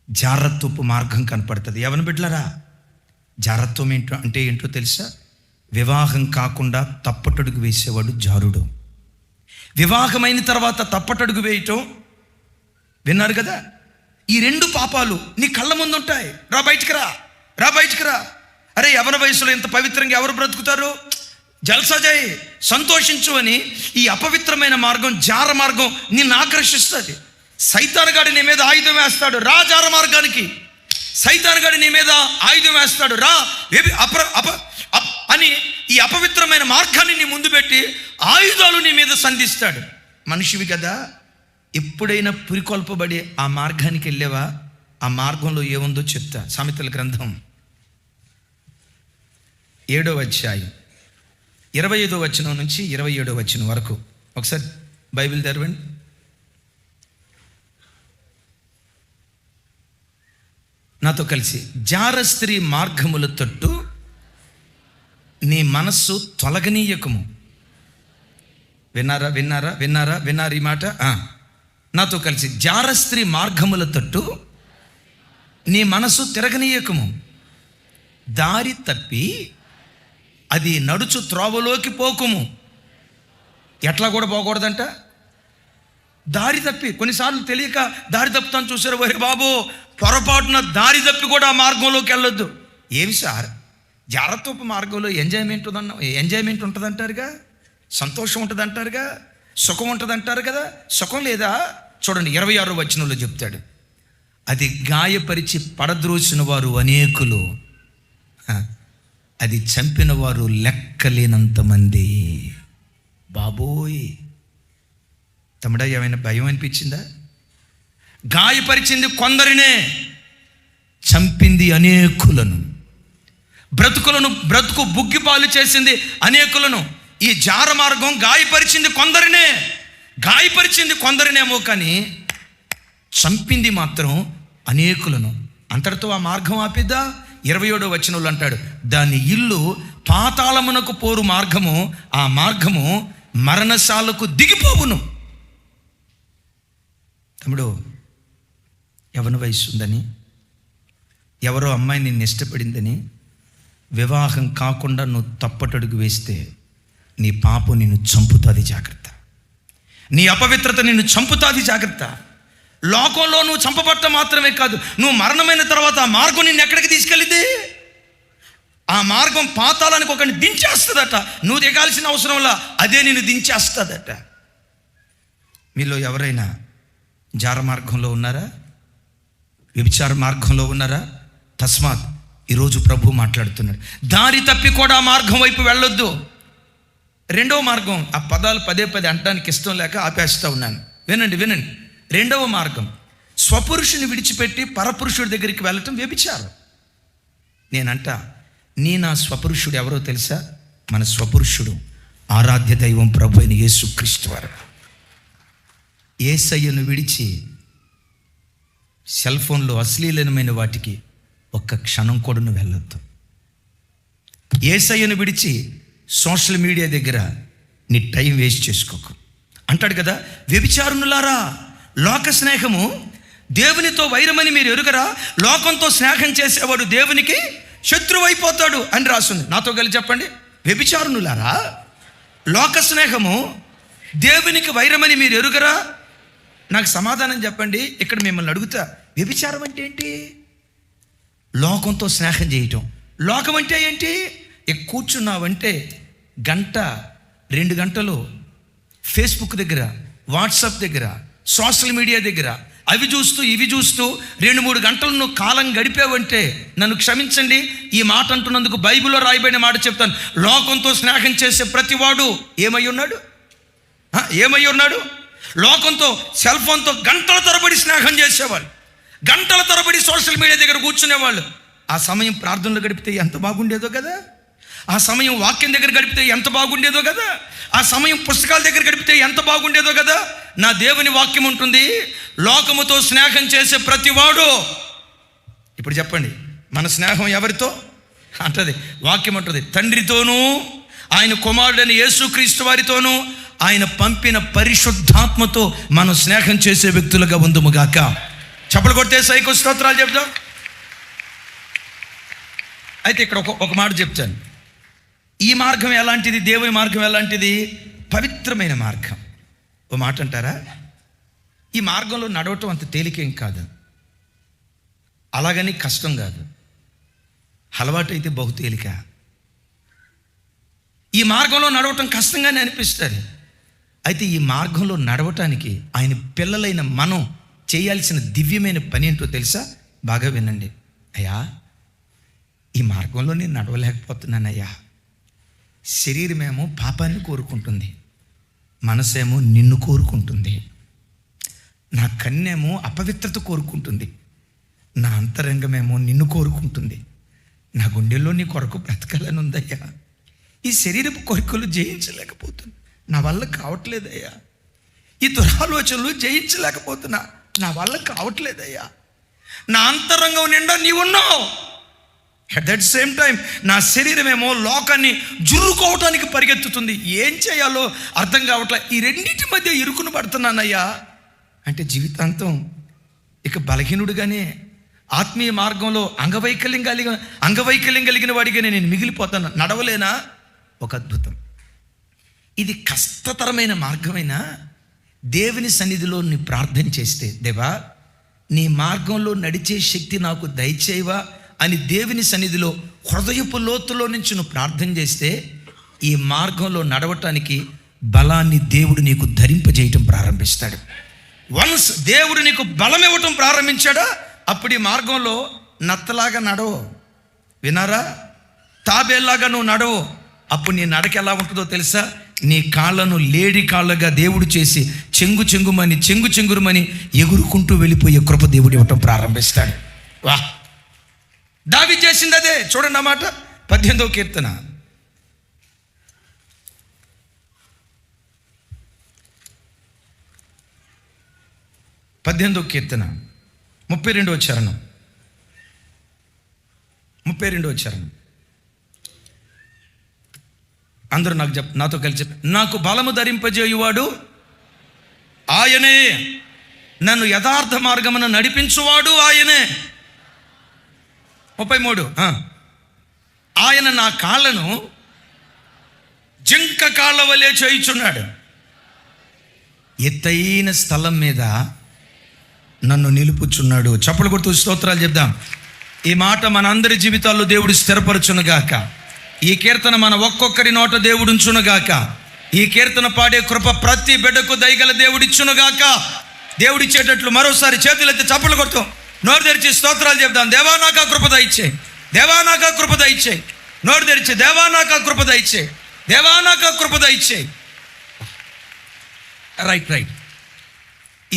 జారత్వపు మార్గం కనపడుతుంది. ఎవరిని బిడ్డలారా, జారత్వం ఏంటో అంటే ఏంటో తెలుసా? వివాహం కాకుండా తప్పటడుగు వేసేవాడు జారుడు. వివాహమైన తర్వాత తప్పటడుగు వేయటం, విన్నారు కదా? ఈ రెండు పాపాలు నీ కళ్ళ ముందు ఉంటాయి. రా బయటికి రా. అరే, యవన వయసులో ఇంత పవిత్రంగా ఎవరు బ్రతుకుతారు? జల్సా చేయి, సంతోషించు అని ఈ అపవిత్రమైన మార్గం, జార మార్గం నిన్ను ఆకర్షిస్తుంది. సైతానుగాడు నీ మీద ఆయుధం వేస్తాడు, రా జార మార్గానికి. సైతానుగాడు నీ మీద ఆయుధం వేస్తాడు, రా అని ఈ అపవిత్రమైన మార్గాన్ని నీ ముందు పెట్టి ఆయుధాలు నీ మీద సంధిస్తాడు. మనిషివి కదా, ఎప్పుడైనా పురికొల్పబడి ఆ మార్గానికి వెళ్ళేవా? ఆ మార్గంలో ఏముందో చెప్తా. సామెతల గ్రంథం 7వ అధ్యాయం 25వ వచనం నుంచి 27వ వచనం వరకు ఒకసారి బైబిల్ తెరవండి. నాతో కలిసి. జార స్త్రీ మార్గముల తట్టు నీ మనస్సు తొలగనీయకము. విన్నారా ఈ మాట? నాతో కలిసి. జార స్త్రీ మార్గముల తట్టు నీ మనసు తిరగనీయకము. దారి తప్పి అది నడుచు త్రోవలోకి పోకుము. ఎట్లా కూడా పోకూడదంట? దారి తప్పి. కొన్నిసార్లు తెలియక దారి తప్పుతాను చూసారు. వరే బాబు, పొరపాటున దారి తప్పి కూడా ఆ మార్గంలోకి వెళ్ళొద్దు. ఏమి సార్, జారత్వపు మార్గంలో ఎంజాయ్మెంట్ ఉంటుందంటారుగా, సంతోషం ఉంటుందంటారుగా, సుఖం ఉంటుందంటారు కదా. సుఖం లేదా? చూడండి 26వ వచనంలో చెప్తాడు, అది గాయపరిచి పడద్రోసిన వారు అనేకులు, అది చంపిన వారు లెక్కలేనంత మంది. బాబోయ్ తమ్ముడా, ఏమైనా భయం అనిపించిందా? గాయపరిచింది కొందరినే, చంపింది అనేకులను. బ్రతుకు బుగ్గిపాలు చేసింది అనేకులను. ఈ జార మార్గం గాయపరిచింది కొందరినేమో కానీ చంపింది మాత్రం అనేకులను. అంతటితో ఆ మార్గం ఆపిద్దా? 27వ వచనంలో అంటాడు, దాని ఇల్లు పాతాళమునకు పోరు మార్గము, ఆ మార్గము మరణశాలకు దిగిపోవును. తమ్ముడు, యవ్వన వయసు ఉందని, ఎవరో అమ్మాయి నిన్ను ఇష్టపడిందని వివాహం కాకుండా నువ్వు తప్పటడుగు వేస్తే నీ పాపం నిన్ను చంపుతుంది, జాగ్రత్త. నీ అపవిత్రత నిన్ను చంపుతుంది, జాగ్రత్త. లోకంలో నువ్వు చంపబట్టం మాత్రమే కాదు, నువ్వు మరణమైన తర్వాత ఆ మార్గం నిన్ను ఎక్కడికి తీసుకెళ్ళింది? ఆ మార్గం పాతాళానికి ఒకరిని దించేస్తుందట. నువ్వు దిగాల్సిన అవసరంలా అదే నిన్ను దించేస్తుందట. మీలో ఎవరైనా జార మార్గంలో ఉన్నారా? వ్యభిచార మార్గంలో ఉన్నారా? తస్మాత్ ఈరోజు ప్రభు మాట్లాడుతున్నాడు, దారి తప్పి కూడా ఆ మార్గం వైపు వెళ్ళొద్దు. రెండవ మార్గం, ఆ పదాలు పదే అంటానికి ఇష్టం లేక ఆపేస్తూ ఉన్నాను. వినండి. రెండవ మార్గం, స్వపురుషుని విడిచిపెట్టి పరపురుషుడి దగ్గరికి వెళ్ళటం వ్యభిచారం. నేనంట, నా స్వపురుషుడు ఎవరో తెలుసా? మన స్వపురుషుడు ఆరాధ్య దైవం ప్రభు అయిన యేసుక్రీస్తు వారు. యేసయ్యను విడిచి సెల్ ఫోన్లో అశ్లీలమైన వాటికి ఒక్క క్షణం కూడా నువ్వు వెళ్ళొద్దు. యేసయ్యను విడిచి సోషల్ మీడియా దగ్గర నీ టైం వేస్ట్ చేసుకోకు. అంటాడు కదా, వ్యభిచారునులారా, లోక స్నేహము దేవునితో వైరమని మీరు ఎరుగరా? లోకంతో స్నేహం చేసేవాడు దేవునికి శత్రువు అయిపోతాడు అని రాస్తుంది. నాతో కలిసి చెప్పండి, వ్యభిచారునులారా, లోక స్నేహము దేవునికి వైరమని మీరు ఎరుగరా? నాకు సమాధానం చెప్పండి. ఇక్కడ మిమ్మల్ని అడుగుతా, వ్యభిచారం అంటే ఏంటి? లోకంతో స్నేహం చేయటం. లోకం అంటే ఏంటి? కూర్చున్నావంటే 1-2 గంటలు ఫేస్బుక్ దగ్గర, వాట్సాప్ దగ్గర, సోషల్ మీడియా దగ్గర అవి చూస్తూ ఇవి చూస్తూ 2-3 గంటలు నువ్వు కాలం గడిపావంటే, నన్ను క్షమించండి ఈ మాట అంటున్నందుకు, బైబిల్లో రాయబడిన మాట చెప్తాను. లోకంతో స్నేహం చేసే ప్రతివాడు ఏమై ఉన్నాడు? లోకంతో, సెల్ ఫోన్తో గంటల తరబడి స్నేహం చేసేవాళ్ళు, గంటల తరబడి సోషల్ మీడియా దగ్గర కూర్చునేవాళ్ళు. ఆ సమయం ప్రార్థనలు గడిపితే ఎంత బాగుండేదో కదా. ఆ సమయం వాక్యం దగ్గర గడిపితే ఎంత బాగుండేదో కదా, ఆ సమయం పుస్తకాల దగ్గర గడిపితే ఎంత బాగుండేదో కదా. నా దేవుని వాక్యం ఉంటుంది, లోకముతో స్నేహం చేసే ప్రతివాడు. ఇప్పుడు చెప్పండి, మన స్నేహం ఎవరితో అంటది వాక్యం అంటుంది? తండ్రితోనూ, ఆయన కుమారుడైన యేసుక్రీస్తు వారితోనూ, ఆయన పంపిన పరిశుద్ధాత్మతో మనం స్నేహం చేసే వ్యక్తులుగా ఉందుముగాక. చప్పలు కొడితే సైకో స్తోత్రాలు చెప్తాం. అయితే ఇక్కడ ఒక మాట చెప్తాను. ఈ మార్గం ఎలాంటిది? దేవుని మార్గం ఎలాంటిది? పవిత్రమైన మార్గం. ఓ మాట అంటారా, ఈ మార్గంలో నడవటం అంత తేలికేం కాదు, అలాగని కష్టం కాదు, అలవాటు అయితే బహు తేలిక. ఈ మార్గంలో నడవటం కష్టంగానే అనిపిస్తుంది. అయితే ఈ మార్గంలో నడవటానికి ఆయన పిల్లలైన మనం చేయాల్సిన దివ్యమైన పని ఏంటో తెలుసా? బాగా వినండి. అయ్యా, ఈ మార్గంలో నేను నడవలేకపోతున్నానయ్యా. శరీరమేమో పాపాన్ని కోరుకుంటుంది, మనసేమో నిన్ను కోరుకుంటుంది, నా కన్నేమో అపవిత్రత కోరుకుంటుంది, నా అంతరంగమేమో నిన్ను కోరుకుంటుంది. నా గుండెల్లో నీ కొరకు బ్రతకాలని ఉందయ్యా. ఈ శరీరపు కోరికలు జయించలేకపోతున్నా, నా వల్ల కావట్లేదయ్యా. ఈ దురాలోచనలు జయించలేకపోతున్నా, నా వల్ల కావట్లేదయ్యా. నా అంతరంగం నిండా నీవున్నావు. అట్ దట్ సేమ్ టైం నా శరీరమేమో లోకాన్ని జుర్రుకోవటానికి పరిగెత్తుతుంది. ఏం చేయాలో అర్థం కావట్లే. ఈ రెండింటి మధ్య ఇరుకును పడుతున్నానయ్యా అంటే జీవితాంతం ఇక బలహీనుడుగానే, ఆత్మీయ మార్గంలో అంగవైకల్యం కలిగిన వాడిగానే నేను మిగిలిపోతాను. నడవలేనా? ఒక అద్భుతం. ఇది కష్టతరమైన మార్గమైనా దేవుని సన్నిధిలో నీ ప్రార్థన చేస్తే, దేవా నీ మార్గంలో నడిచే శక్తి నాకు దయచేయవా అని దేవుని సన్నిధిలో హృదయపు లోతులో నుంచి నువ్వు ప్రార్థన చేస్తే, ఈ మార్గంలో నడవటానికి బలాన్ని దేవుడు నీకు ధరింపజేయటం ప్రారంభిస్తాడు. వన్స్ దేవుడు నీకు బలం ఇవ్వటం ప్రారంభించాడా, అప్పుడు ఈ మార్గంలో నత్తలాగా నడవు. వినారా? తాబేలాగా నువ్వు నడవు. అప్పుడు నీ నడక ఎలా ఉంటుందో తెలుసా? నీ కాళ్ళను లేడి కాళ్ళగా దేవుడు చేసి చెంగురుమని ఎగురుకుంటూ వెళ్ళిపోయే కృప దేవుడు ఇవ్వటం ప్రారంభిస్తాడు. వా, దావీదు చేసింది అదే. చూడండి అన్నమాట. 18వ కీర్తన 32వ కీర్తన 32వ చరణం. అందరూ నాతో కలిసి నాకు బలము ధరింపజేయువాడు ఆయనే, నన్ను యథార్థ మార్గమున నడిపించువాడు ఆయనే. 33 ఆయన నా కాళ్ళను జింక కాళ్ళ వలె చేయుచున్నాడు, ఎత్తైన స్థలం మీద నన్ను నిలుపుచున్నాడు. చప్పలు కొడుతూ స్తోత్రాలు చెప్దాం. ఈ మాట మన అందరి జీవితాల్లో దేవుడు స్థిరపరచునుగాక. ఈ కీర్తన మన ఒక్కొక్కరి నోట దేవుడు ఉంచునుగాక. ఈ కీర్తన పాడే కృప ప్రతి బిడ్డకు దయగల దేవుడిచ్చునుగాక. దేవుడిచ్చేటట్లు మరోసారి చేతులెత్తి చప్పలు కొడుతూ నోరు తెరిచి స్తోత్రాలు చెప్దాం. దేవా నాకు కృప దయచేయి, దేవా నాకు కృప దయచేయి. నోరు తెరిచి దేవా నాకు కృప దయచేయి, దేవా నాకు కృప దయచేయి. రైట్.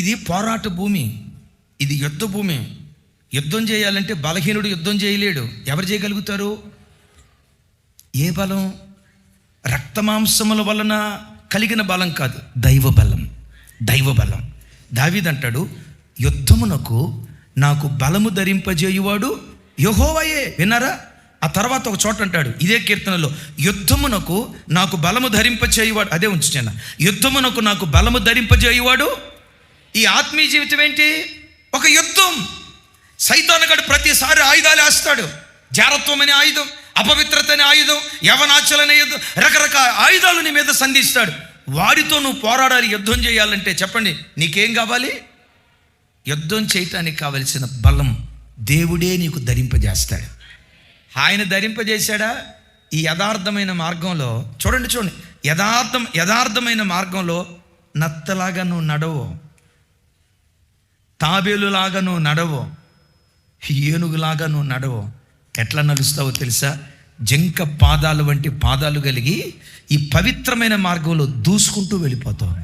ఇది పోరాట భూమి, ఇది యుద్ధ భూమి. యుద్ధం చేయాలంటే బలహీనుడు యుద్ధం చేయలేడు. ఎవరు చేయగలుగుతారు? ఏ బలం? రక్తమాంసముల వలన కలిగిన బలం కాదు, దైవ బలం. దావీదు అంటాడు, యుద్ధమునకు నాకు బలము ధరింపజేయువాడు యెహోవాయే. విన్నారా? ఆ తర్వాత ఒక చోట అంటాడు ఇదే కీర్తనలో, యుద్ధమునకు నాకు బలము ధరింపజేయువాడు. అదే ఉంచుతున్నా, యుద్ధమునకు నాకు బలము ధరింపజేయువాడు. ఈ ఆత్మీయ జీవితం ఏంటి? ఒక యుద్ధం. సైతానుగాడు ప్రతిసారి ఆయుధాలు వేస్తాడు. జారత్వం అనే ఆయుధం, అపవిత్రత అనే ఆయుధం, యవనాచలనే ఆయుధం, రకరకాల ఆయుధాలు నీ మీద సంధిస్తాడు. వాడితో నువ్వు పోరాడాలి. యుద్ధం చేయాలంటే చెప్పండి, నీకేం కావాలి? యుద్ధం చేయటానికి కావలసిన బలం దేవుడే నీకు ధరింపజేస్తాడు. ఆయన ధరింపజేశాడా? ఈ యథార్థమైన మార్గంలో చూడండి, యథార్థమైన మార్గంలో నత్తలాగా నువ్వు నడవు, తాబేలులాగా నువ్వు నడవు, ఏనుగులాగా నువ్వు నడవు. ఎట్లా నడుస్తావో తెలుసా? జింక పాదాలు వంటి పాదాలు కలిగి ఈ పవిత్రమైన మార్గంలో దూసుకుంటూ వెళ్ళిపోతావు.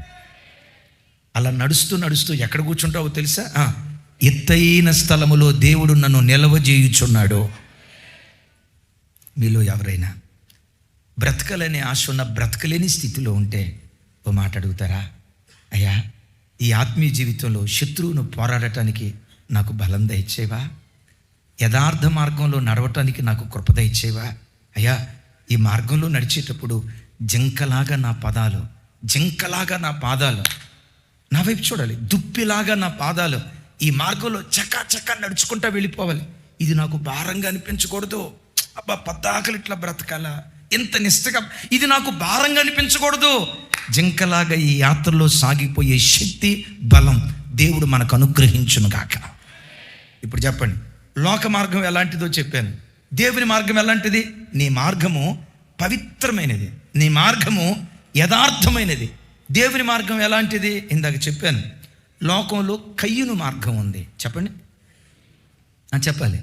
అలా నడుస్తూ ఎక్కడ కూర్చుంటావో తెలుసా? ఎత్తైన స్థలములో దేవుడు నన్ను నిలవజేయుచున్నాడు. మీలో ఎవరైనా బ్రతకలేని ఆశ ఉన్న బ్రతకలేని స్థితిలో ఉంటే ఓ మాట అడుగుతారా? అయ్యా, ఈ ఆత్మీయ జీవితంలో శత్రువును పోరాడటానికి నాకు బలం దయచేవా? యథార్థ మార్గంలో నడవటానికి నాకు కృప దయచేవా? అయ్యా, ఈ మార్గంలో నడిచేటప్పుడు జింకలాగా నా పాదాలు నా వైపు చూడాలి, దుప్పిలాగా నా పాదాలు ఈ మార్గంలో చకా నడుచుకుంటా వెళ్ళిపోవాలి. ఇది నాకు భారంగా అనిపించకూడదు. అబ్బా, పద్దాకలు ఇట్లా బ్రతకాలా, ఎంత నిష్టగా, ఇది నాకు భారంగా అనిపించకూడదు. జింకలాగా ఈ యాత్రలో సాగిపోయే శక్తి, బలం దేవుడు మనకు అనుగ్రహించును గాక. ఇప్పుడు చెప్పండి, లోక మార్గం ఎలాంటిదో చెప్పాను, దేవుని మార్గం ఎలాంటిది? నీ మార్గము పవిత్రమైనది, నీ మార్గము యథార్థమైనది. దేవుని మార్గం ఎలాంటిది? ఇందాక చెప్పాను. లోకంలో కయ్యూను మార్గం ఉంది. చెప్పండి, చెప్పాలి.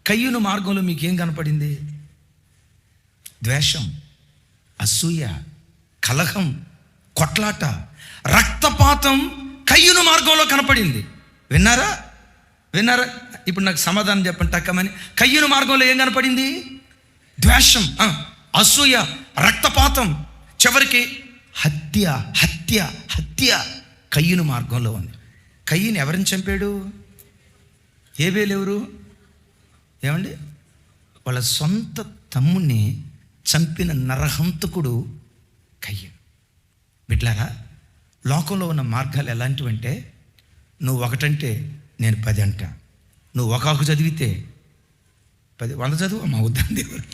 కయ్యూను మార్గంలో మీకేం కనపడింది? ద్వేషం, అసూయ, కలహం, కొట్లాట, రక్తపాతం కయ్యూను మార్గంలో కనపడింది. విన్నారా? ఇప్పుడు నాకు సమాధానం చెప్పండి టక్కమని. కయ్యూను మార్గంలో ఏం కనపడింది? ద్వేషం, అసూయ, రక్తపాతం, చివరికి హత్య కయ్యూను మార్గంలో ఉంది. కయ్యూను ఎవరిని చంపాడు? హేబేలు ఎవరు? ఏమండి, వాళ్ళ సొంత తమ్ముణ్ణి చంపిన నరహంతకుడు కయ్యూను. బిడ్లారా, లోకంలో ఉన్న మార్గాలు ఎలాంటివంటే, నువ్వు ఒకటంటే నేను 10 అంట. నువ్వు ఒక చదివితే 10, 100 చదువు అమ్మా, వద్దాను దేవుడు.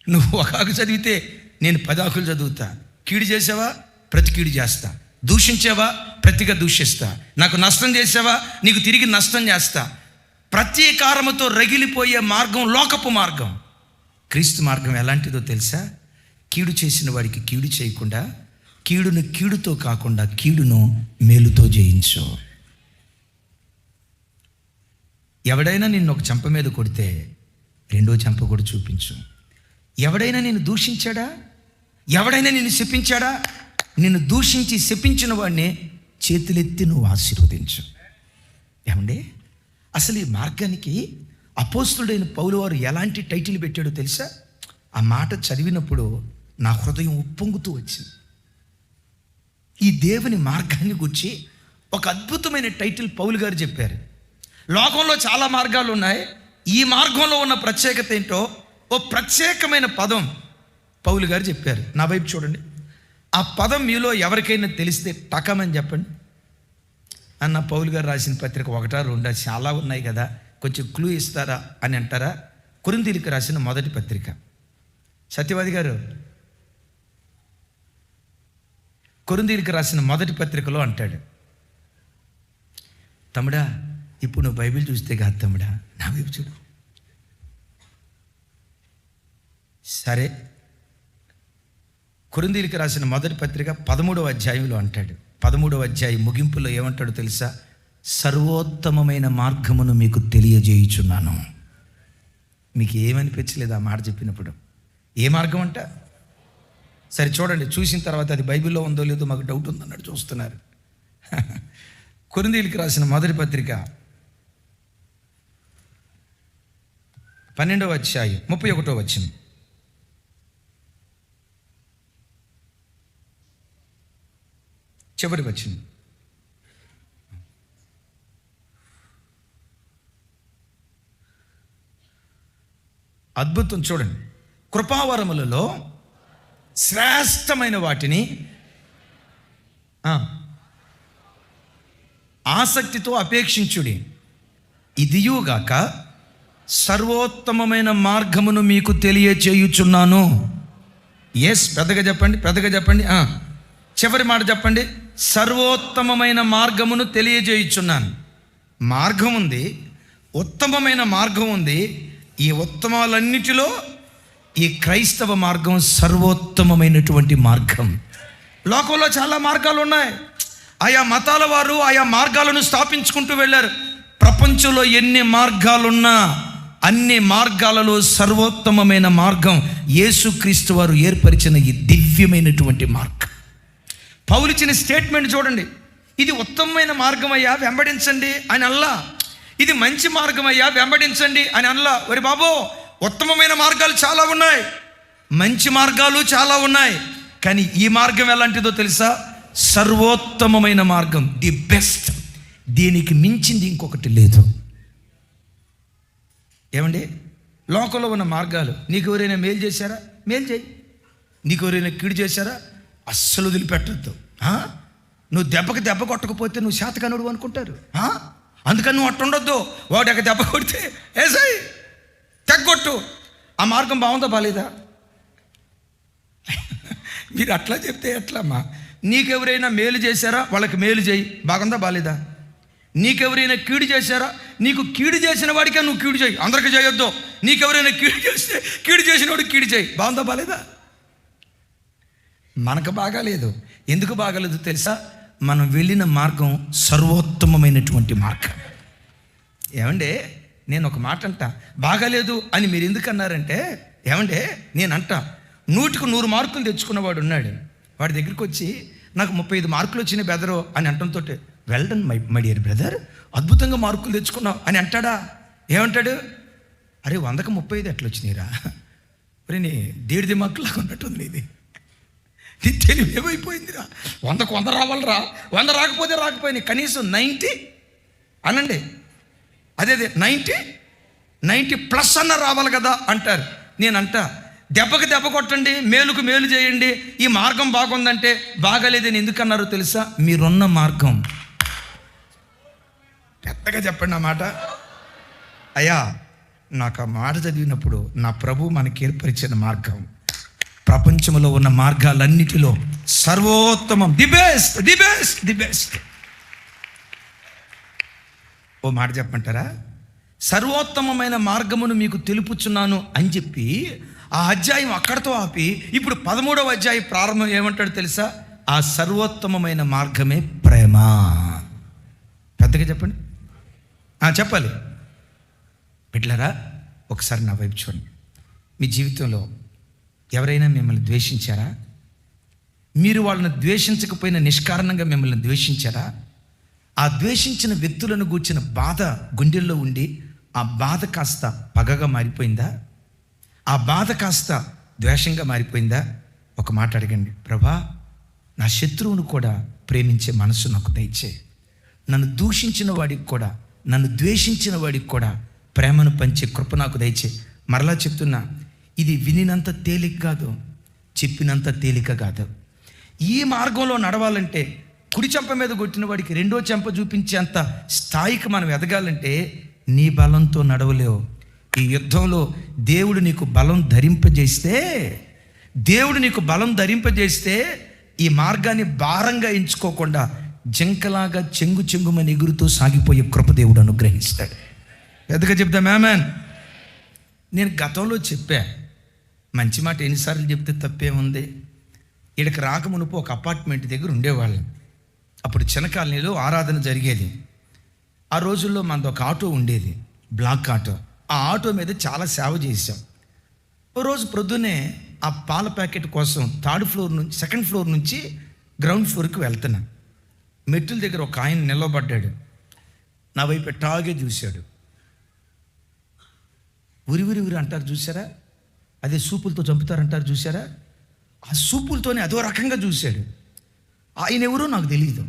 నువ్వు ఒక చదివితే నేను 10 ఆకులు చదువుతా. కీడు చేసావా, ప్రతి కీడు చేస్తా. దూషించావా, ప్రతిగా దూషిస్తా. నాకు నష్టం చేసావా, నీకు తిరిగి నష్టం చేస్తా. ప్రతీకారముతో రగిలిపోయే మార్గం లోకపు మార్గం. క్రీస్తు మార్గం ఎలాంటిదో తెలుసా? కీడు చేసిన వాడికి కీడు చేయకుండా, కీడును కీడుతో కాకుండా కీడును మేలుతో జయించు. ఎవడైనా నిన్ను ఒక చెంప మీద కొడితే 2వ చెంప కూడా చూపించు. ఎవడైనా నిన్ను దూషించాడా, ఎవడైనా నిన్ను శపించాడా, నిన్ను దూషించి శపించిన వాడిని చేతులెత్తి నువ్వు ఆశీర్వదించు. ఏమండి, అసలు ఈ మార్గానికి అపోస్తుడైన పౌలు వారు ఎలాంటి టైటిల్ పెట్టాడో తెలుసా? ఆ మాట చదివినప్పుడు నా హృదయం ఉప్పొంగుతూ వచ్చింది. ఈ దేవుని మార్గాన్ని గురించి ఒక అద్భుతమైన టైటిల్ పౌలు గారు చెప్పారు. లోకంలో చాలా మార్గాలు ఉన్నాయి, ఈ మార్గంలో ఉన్న ప్రత్యేకత ఏంటో ఓ ప్రత్యేకమైన పదం పౌలు గారు చెప్పారు. నా వైపు చూడండి. ఆ పదం మీలో ఎవరికైనా తెలిస్తే టకమని చెప్పండి. అన్న, పౌలు గారు రాసిన పత్రిక 1, 2 చాలా ఉన్నాయి కదా, కొంచెం క్లూ ఇస్తారా అని అంటారా? కొరింథీయులకు రాసిన మొదటి పత్రిక. సత్యవాది గారు, కొరింథీయులకు రాసిన మొదటి పత్రికలో అంటాడు, తమ్ముడా, ఇప్పుడు నువ్వు బైబిల్ చూస్తే కాదు తమ్ముడా, నా వైపు చూడు. సరే, కొరింథీయులకు రాసిన మొదటి పత్రిక 13వ అధ్యాయంలో అంటాడు. 13వ అధ్యాయం ముగింపులో ఏమంటాడో తెలుసా? సర్వోత్తమమైన మార్గమును మీకు తెలియజేయుచున్నాను. మీకు ఏమనిపించలేదు ఆ మాట చెప్పినప్పుడు? ఏ మార్గం అంట? సరే చూడండి, చూసిన తర్వాత అది బైబిల్లో ఉందో లేదో మాకు డౌట్ ఉందన్నాడు. చూస్తున్నారు. కొరింథీయులకు రాసిన మొదటి పత్రిక 12వ అధ్యాయం 31వ వచనం. చివరి వచనం. అద్భుతం చూడండి. కృపావరములలో శ్రేష్టమైన వాటిని ఆసక్తితో అపేక్షించుడి, ఇదియుగాక సర్వోత్తమమైన మార్గమును మీకు తెలియచేయుచున్నాను. పెద్దగా చెప్పండి. చివరి మాట చెప్పండి. సర్వోత్తమమైన మార్గమును తెలియజేయుచున్నాను. మార్గం ఉంది, ఉత్తమమైన మార్గం ఉంది. ఈ ఉత్తమాలన్నిటిలో ఈ క్రైస్తవ మార్గం సర్వోత్తమమైనటువంటి మార్గం. లోకంలో చాలా మార్గాలు ఉన్నాయి. ఆయా మతాల వారు ఆయా మార్గాలను స్థాపించుకుంటూ వెళ్ళారు. ప్రపంచంలో ఎన్ని మార్గాలున్నా అన్ని మార్గాలలో సర్వోత్తమమైన మార్గం యేసుక్రీస్తు వారు ఏర్పరిచిన ఈ దివ్యమైనటువంటి మార్గం. పౌలు ఇచ్చిన స్టేట్మెంట్ చూడండి. ఇది ఉత్తమమైన మార్గం అయ్యా, వెంబడించండి అని అల్లా. ఇది మంచి మార్గం అయ్యా, వెంబడించండి అని అల్లా. ఒరి బాబో, ఉత్తమమైన మార్గాలు చాలా ఉన్నాయి, మంచి మార్గాలు చాలా ఉన్నాయి. కానీ ఈ మార్గం ఎలాంటిదో తెలుసా? సర్వోత్తమమైన మార్గం, ది బెస్ట్. దీనికి మించింది ఇంకొకటి లేదు. ఏమండి, లోకంలో ఉన్న మార్గాలు, నీకు ఎవరైనా మేలు చేశారా? మేలు చేయి. నీకు ఎవరైనా కీడు చేశారా? అస్సలు వదిలిపెట్టద్దు. నువ్వు దెబ్బకి దెబ్బ కొట్టకపోతే నువ్వు శాతకనుడు అనుకుంటారు. అందుకని నువ్వు అట్టుండొద్దు. వాడు ఎక్క దెబ్బ కొడితే ఏసై తెగ్గొట్టు. ఆ మార్గం బాగుందా బాలేదా? మీరు అట్లా చెప్తే ఎట్లమ్మా? నీకెవరైనా మేలు చేశారా? వాళ్ళకి మేలు చేయి, బాగుందా బాలేదా? నీకెవరైనా కీడు చేశారా? నీకు కీడు చేసిన వాడికే నువ్వు కీడు చేయి, అందరికీ చేయొద్దు. నీకెవరైనా కీడు చేస్తే కీడు చేసిన వాడికి కీడు చేయి, బాగుందా బాలేదా? మనకు బాగాలేదు. ఎందుకు బాగాలేదు తెలుసా? మనం వెళ్ళిన మార్గం సర్వోత్తమమైనటువంటి మార్గం. ఏమంటే నేను ఒక మాట అంటా, బాగాలేదు అని మీరు ఎందుకు అన్నారంటే, ఏమంటే నేను అంటా, 100కు 100 మార్కులు తెచ్చుకున్నవాడు ఉన్నాడు. వాడి దగ్గరికి వచ్చి నాకు 35 మార్కులు వచ్చినాయి బెదరు అని అంటంతో, well done my dear brother, అద్భుతంగా మార్కులు తెచ్చుకున్నావు అని అంటాడా? ఏమంటాడు? అరే 100కు 35 ఎట్లా వచ్చినాయిరా? మరి నీ దేడిది మార్కులాగా ఉన్నట్టుంది నీది, నీ తెలివి ఏమైపోయిందిరా? 100కు 100 రావాలరా, 100 రాకపోతే రాకపోయినాయి, కనీసం 90 అనండి. అదే 90 ప్లస్ అన్న రావాలి కదా అంటారు. నేనంటా, దెబ్బకి దెబ్బ కొట్టండి, మేలుకు మేలు చేయండి, ఈ మార్గం బాగుందంటే బాగాలేదని ఎందుకన్నారు తెలుసా? మీరున్న మార్గం. పెద్దగా చెప్పండి ఆ మాట. అయ్యా, నాకు ఆ మాట చదివినప్పుడు నా ప్రభు మనకి ఏర్పరిచిన మార్గం ప్రపంచంలో ఉన్న మార్గాలన్నిటిలో సర్వోత్తమం, the best, the best, the best. ఓ మాట చెప్పంటారా? సర్వోత్తమమైన మార్గమును మీకు తెలుపుచున్నాను అని చెప్పి ఆ అధ్యాయం అక్కడతో ఆపి ఇప్పుడు 13వ అధ్యాయం ప్రారంభం ఏమంటాడు తెలుసా? ఆ సర్వోత్తమమైన మార్గమే ప్రేమ. పెద్దగా చెప్పండి. చెప్పాలి. బిడ్డలారా, ఒకసారి నా వైపు చూడండి. మీ జీవితంలో ఎవరైనా మిమ్మల్ని ద్వేషించారా? మీరు వాళ్ళని ద్వేషించకపోయినా నిష్కారణంగా మిమ్మల్ని ద్వేషించారా? ఆ ద్వేషించిన వ్యక్తులను గూర్చిన బాధ గుండెల్లో ఉండి ఆ బాధ కాస్త పగగా మారిపోయిందా? ఆ బాధ కాస్త ద్వేషంగా మారిపోయిందా? ఒక మాట అడగండి, ప్రభా, నా శత్రువును కూడా ప్రేమించే మనసు నాకు దయచే. నన్ను దూషించిన వాడికి కూడా, నన్ను ద్వేషించిన వాడికి కూడా ప్రేమను పంచే కృప నాకు దయచే. మరలా చెప్తున్నా, ఇది వినినంత తేలిక కాదు, చెప్పినంత తేలిక కాదు. ఈ మార్గంలో నడవాలంటే, కుడి చెంప మీద కొట్టిన వాడికి రెండో చెంప చూపించేంత స్థాయికి మనం ఎదగాలంటే నీ బలంతో నడవలేవు. ఈ యుద్ధంలో దేవుడు నీకు బలం ధరింపజేస్తే ఈ మార్గాన్ని భారంగా ఎంచుకోకుండా జింకలాగా చెంగుమని ఎగురుతూ సాగిపోయే కృప దేవుడు అనుగ్రహిస్తాడు. పెద్దగా చెప్తాం ఆమేన్. నేను గతంలో చెప్పా, మంచి మాట ఎన్నిసార్లు చెప్తే తప్పేముంది. ఇక్కడికి రాకమునుపు ఒక అపార్ట్మెంట్ దగ్గర ఉండేవాళ్ళం. అప్పుడు చిన్న కాలనీలో ఆరాధన జరిగేది. ఆ రోజుల్లో మనది ఒక ఆటో ఉండేది, బ్లాక్ ఆటో. ఆ ఆటో మీద చాలా సేవ చేసాం. ఓ రోజు ప్రొద్దునే ఆ పాల ప్యాకెట్ కోసం సెకండ్ ఫ్లోర్ నుంచి గ్రౌండ్ ఫ్లోర్కి వెళ్తున్నా. మెట్ల దగ్గర ఒక ఆయన నిలబడ్డాడు. నా వైపు ఎట్టాగే చూశాడు. ఉరి అంటారు చూసారా? అదే సూపులతో చంపుతారంటారు చూసారా? ఆ సూపులతోనే అదో రకంగా చూశాడు. ఆయన ఎవరో నాకు తెలియదు,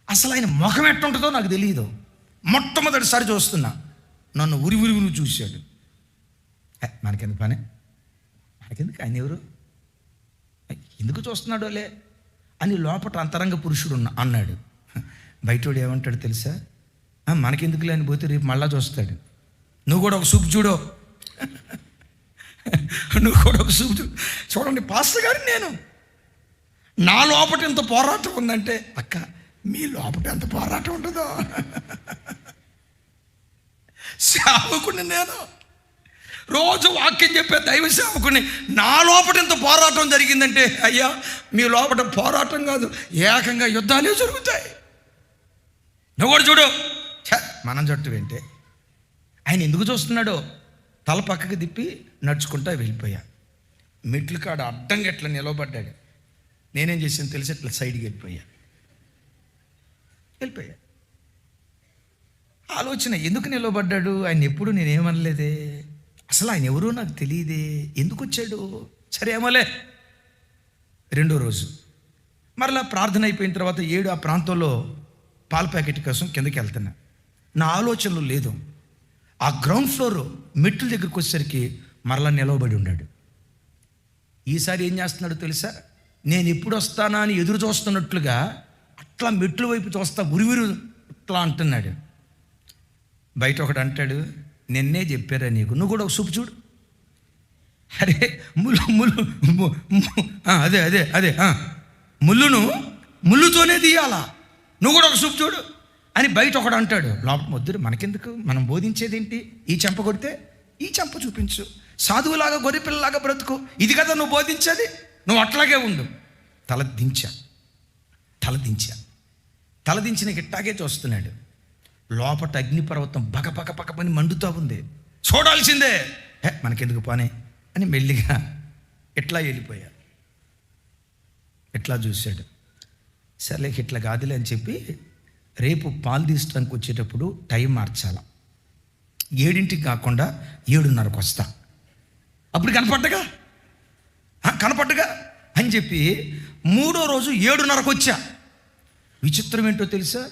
అసలు ఆయన ముఖం ఎట్టుంటుందో నాకు తెలియదు. మొట్టమొదటిసారి చూస్తున్నా, నన్ను ఉరి చూశాడు. మనకెందుకు పని, మనకెందుకు, ఆయన ఎవరు, ఎందుకు చూస్తున్నాడోలే అని లోపట అంతరంగ పురుషుడు అన్నాడు. బయటోడు ఏమంటాడు తెలుసా? మనకెందుకులే అని పోతే రేపు మళ్ళా చూస్తాడు. నువ్వు కూడా ఒక సూపు చూడు, చూడండి పాస్టర్ గారు, నేను నా లోపట ఎంత పోరాటం ఉందంటే, అక్క మీ లోపట ఎంత పోరాటం ఉంటుందో. సేవకుని, నేను రోజు వాక్యం చెప్పే దైవ సేవకుని, నా లోపట ఎంత పోరాటం జరిగిందంటే, అయ్యా మీ లోపట పోరాటం కాదు, ఏకంగా యుద్ధాలే జరుగుతాయి. నువ్వు కూడా చూడు. మనం జట్టు వింటే ఆయన ఎందుకు చూస్తున్నాడో తల పక్కకి తిప్పి నడుచుకుంటా వెళ్ళిపోయా. మెట్లు కాడ అడ్డంగా ఎట్లా నిలబడ్డాడు. నేనేం చేసాను తెలిసి ఇట్లా సైడ్కి వెళ్ళిపోయా. ఆలోచన, ఎందుకు నిలబడ్డాడు ఆయన? ఎప్పుడు నేనేమనలేదే. అసలు ఆయన ఎవరో నాకు తెలియదే, ఎందుకు వచ్చాడు? సరే ఏమోలే. రెండో రోజు మరలా ప్రార్థన అయిపోయిన తర్వాత 7 ఆ ప్రాంతంలో పాల ప్యాకెట్ కోసం కిందకి వెళ్తున్నా. నా ఆలోచనలు లేదు. ఆ గ్రౌండ్ ఫ్లోర్ మెట్ల దగ్గరికి వచ్చేసరికి మరలా నిలవబడి ఉన్నాడు. ఈసారి ఏం చేస్తున్నాడో తెలుసా? నేను ఎప్పుడు వస్తానా అని ఎదురు చూస్తున్నట్లుగా అట్లా మెట్ల వైపు చూస్తా ఉరివిరు ఇట్లా అంటున్నాడు. బయట ఒకడు అంటాడు, నిన్నే చెప్పారా నీకు, నువ్వు కూడా ఒక చూపు చూడు. అరే అదే ముళ్ళును ముళ్ళుతోనే తీయాలా, నువ్వు కూడా ఒక చూపు చూడు అని బయట ఒకడు అంటాడు. లోపల వద్దు, మనకెందుకు, మనం బోధించేదేంటి? ఈ చెంప కొడితే ఈ చెంప చూపించు, సాధువులాగా గొర్రెపిల్లలాగా బ్రతుకు, ఇది కదా నువ్వు బోధించేది, నువ్వు అట్లాగే ఉండు. తల దించిన గిట్టాగే చూస్తున్నాడు. లోపట అగ్నిపర్వతం పని మండుతూ ఉంది. చూడాల్సిందే, మనకెందుకు పోనే అని మెల్లిగా ఎట్లా వెళ్ళిపోయా. ఎట్లా చూశాడు. సర్లే ఇట్లా కాదులే అని చెప్పి రేపు పాలు తీసడానికి వచ్చేటప్పుడు టైం మార్చాల. 7ంటికి కాకుండా 7:30కి వస్తా, అప్పుడు కనపడ్డగా అని చెప్పి 3వ రోజు 7:30కి వచ్చా. విచిత్రం ఏంటో తెలుసా?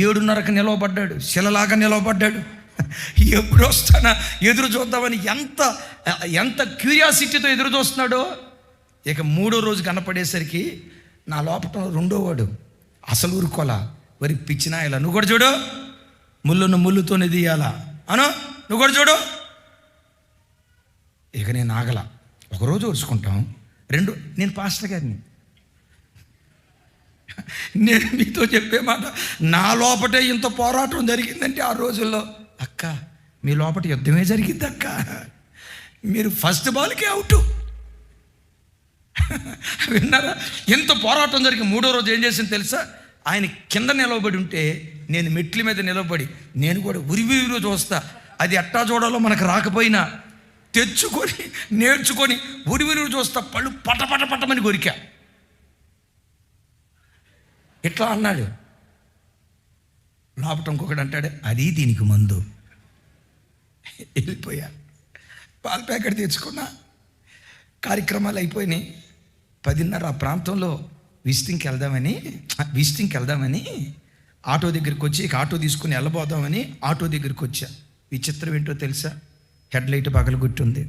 7:30కి నిలవబడ్డాడు, శిలలాగా నిలవబడ్డాడు. ఎప్పుడు వస్తానా ఎదురు చూద్దామని ఎంత క్యూరియాసిటీతో ఎదురు చూస్తున్నాడో. ఇక 3వ రోజు కనపడేసరికి నా లోపల రెండోవాడు అసలు ఊరుకోలా, వరి పిచ్చినా ఇలా, నువ్వు కూడా చూడు, ముళ్ళును ముళ్ళుతోనే తీయాలా అను, నువ్వు కూడా చూడు. ఇక నేను ఆగల. ఒకరోజు ఓర్చుకుంటాం, నేను పాస్టర్ గారిని, నేను మీతో చెప్పే మాట, నా లోపటే ఇంత పోరాటం జరిగిందంటే ఆ రోజుల్లో, అక్క మీ లోపట యుద్ధమే జరిగింది అక్క, మీరు ఫస్ట్ బాల్కే అవుట్. విన్నారా? ఎంత పోరాటం జరిగి 3వ రోజు ఏం చేసింది తెలుసా? ఆయన కింద నిలవబడి ఉంటే నేను మెట్ల మీద నిలబడి నేను కూడా ఉరివిరు చూస్తా. అది ఎట్టా చూడాలో మనకు రాకపోయినా తెచ్చుకొని నేర్చుకొని ఉరివిరు చూస్తా, పళ్ళు పటమని కొరికా. ఇట్లా అన్నాడు. లోపట ఇంకొకటి అంటాడు, అది దీనికి మందు. వెళ్ళిపోయా. పాల ప్యాకెట్ తెచ్చుకున్నా. కార్యక్రమాలు అయిపోయినాయి. 10:30 ఆ ప్రాంతంలో విజిటింగ్కి వెళ్దామని ఆటో దగ్గరికి వచ్చి, ఇక ఆటో తీసుకుని వెళ్ళబోదామని ఆటో దగ్గరికి వచ్చా. విచిత్రం ఏంటో తెలుసా? హెడ్లైట్ పగలగొట్టుంది,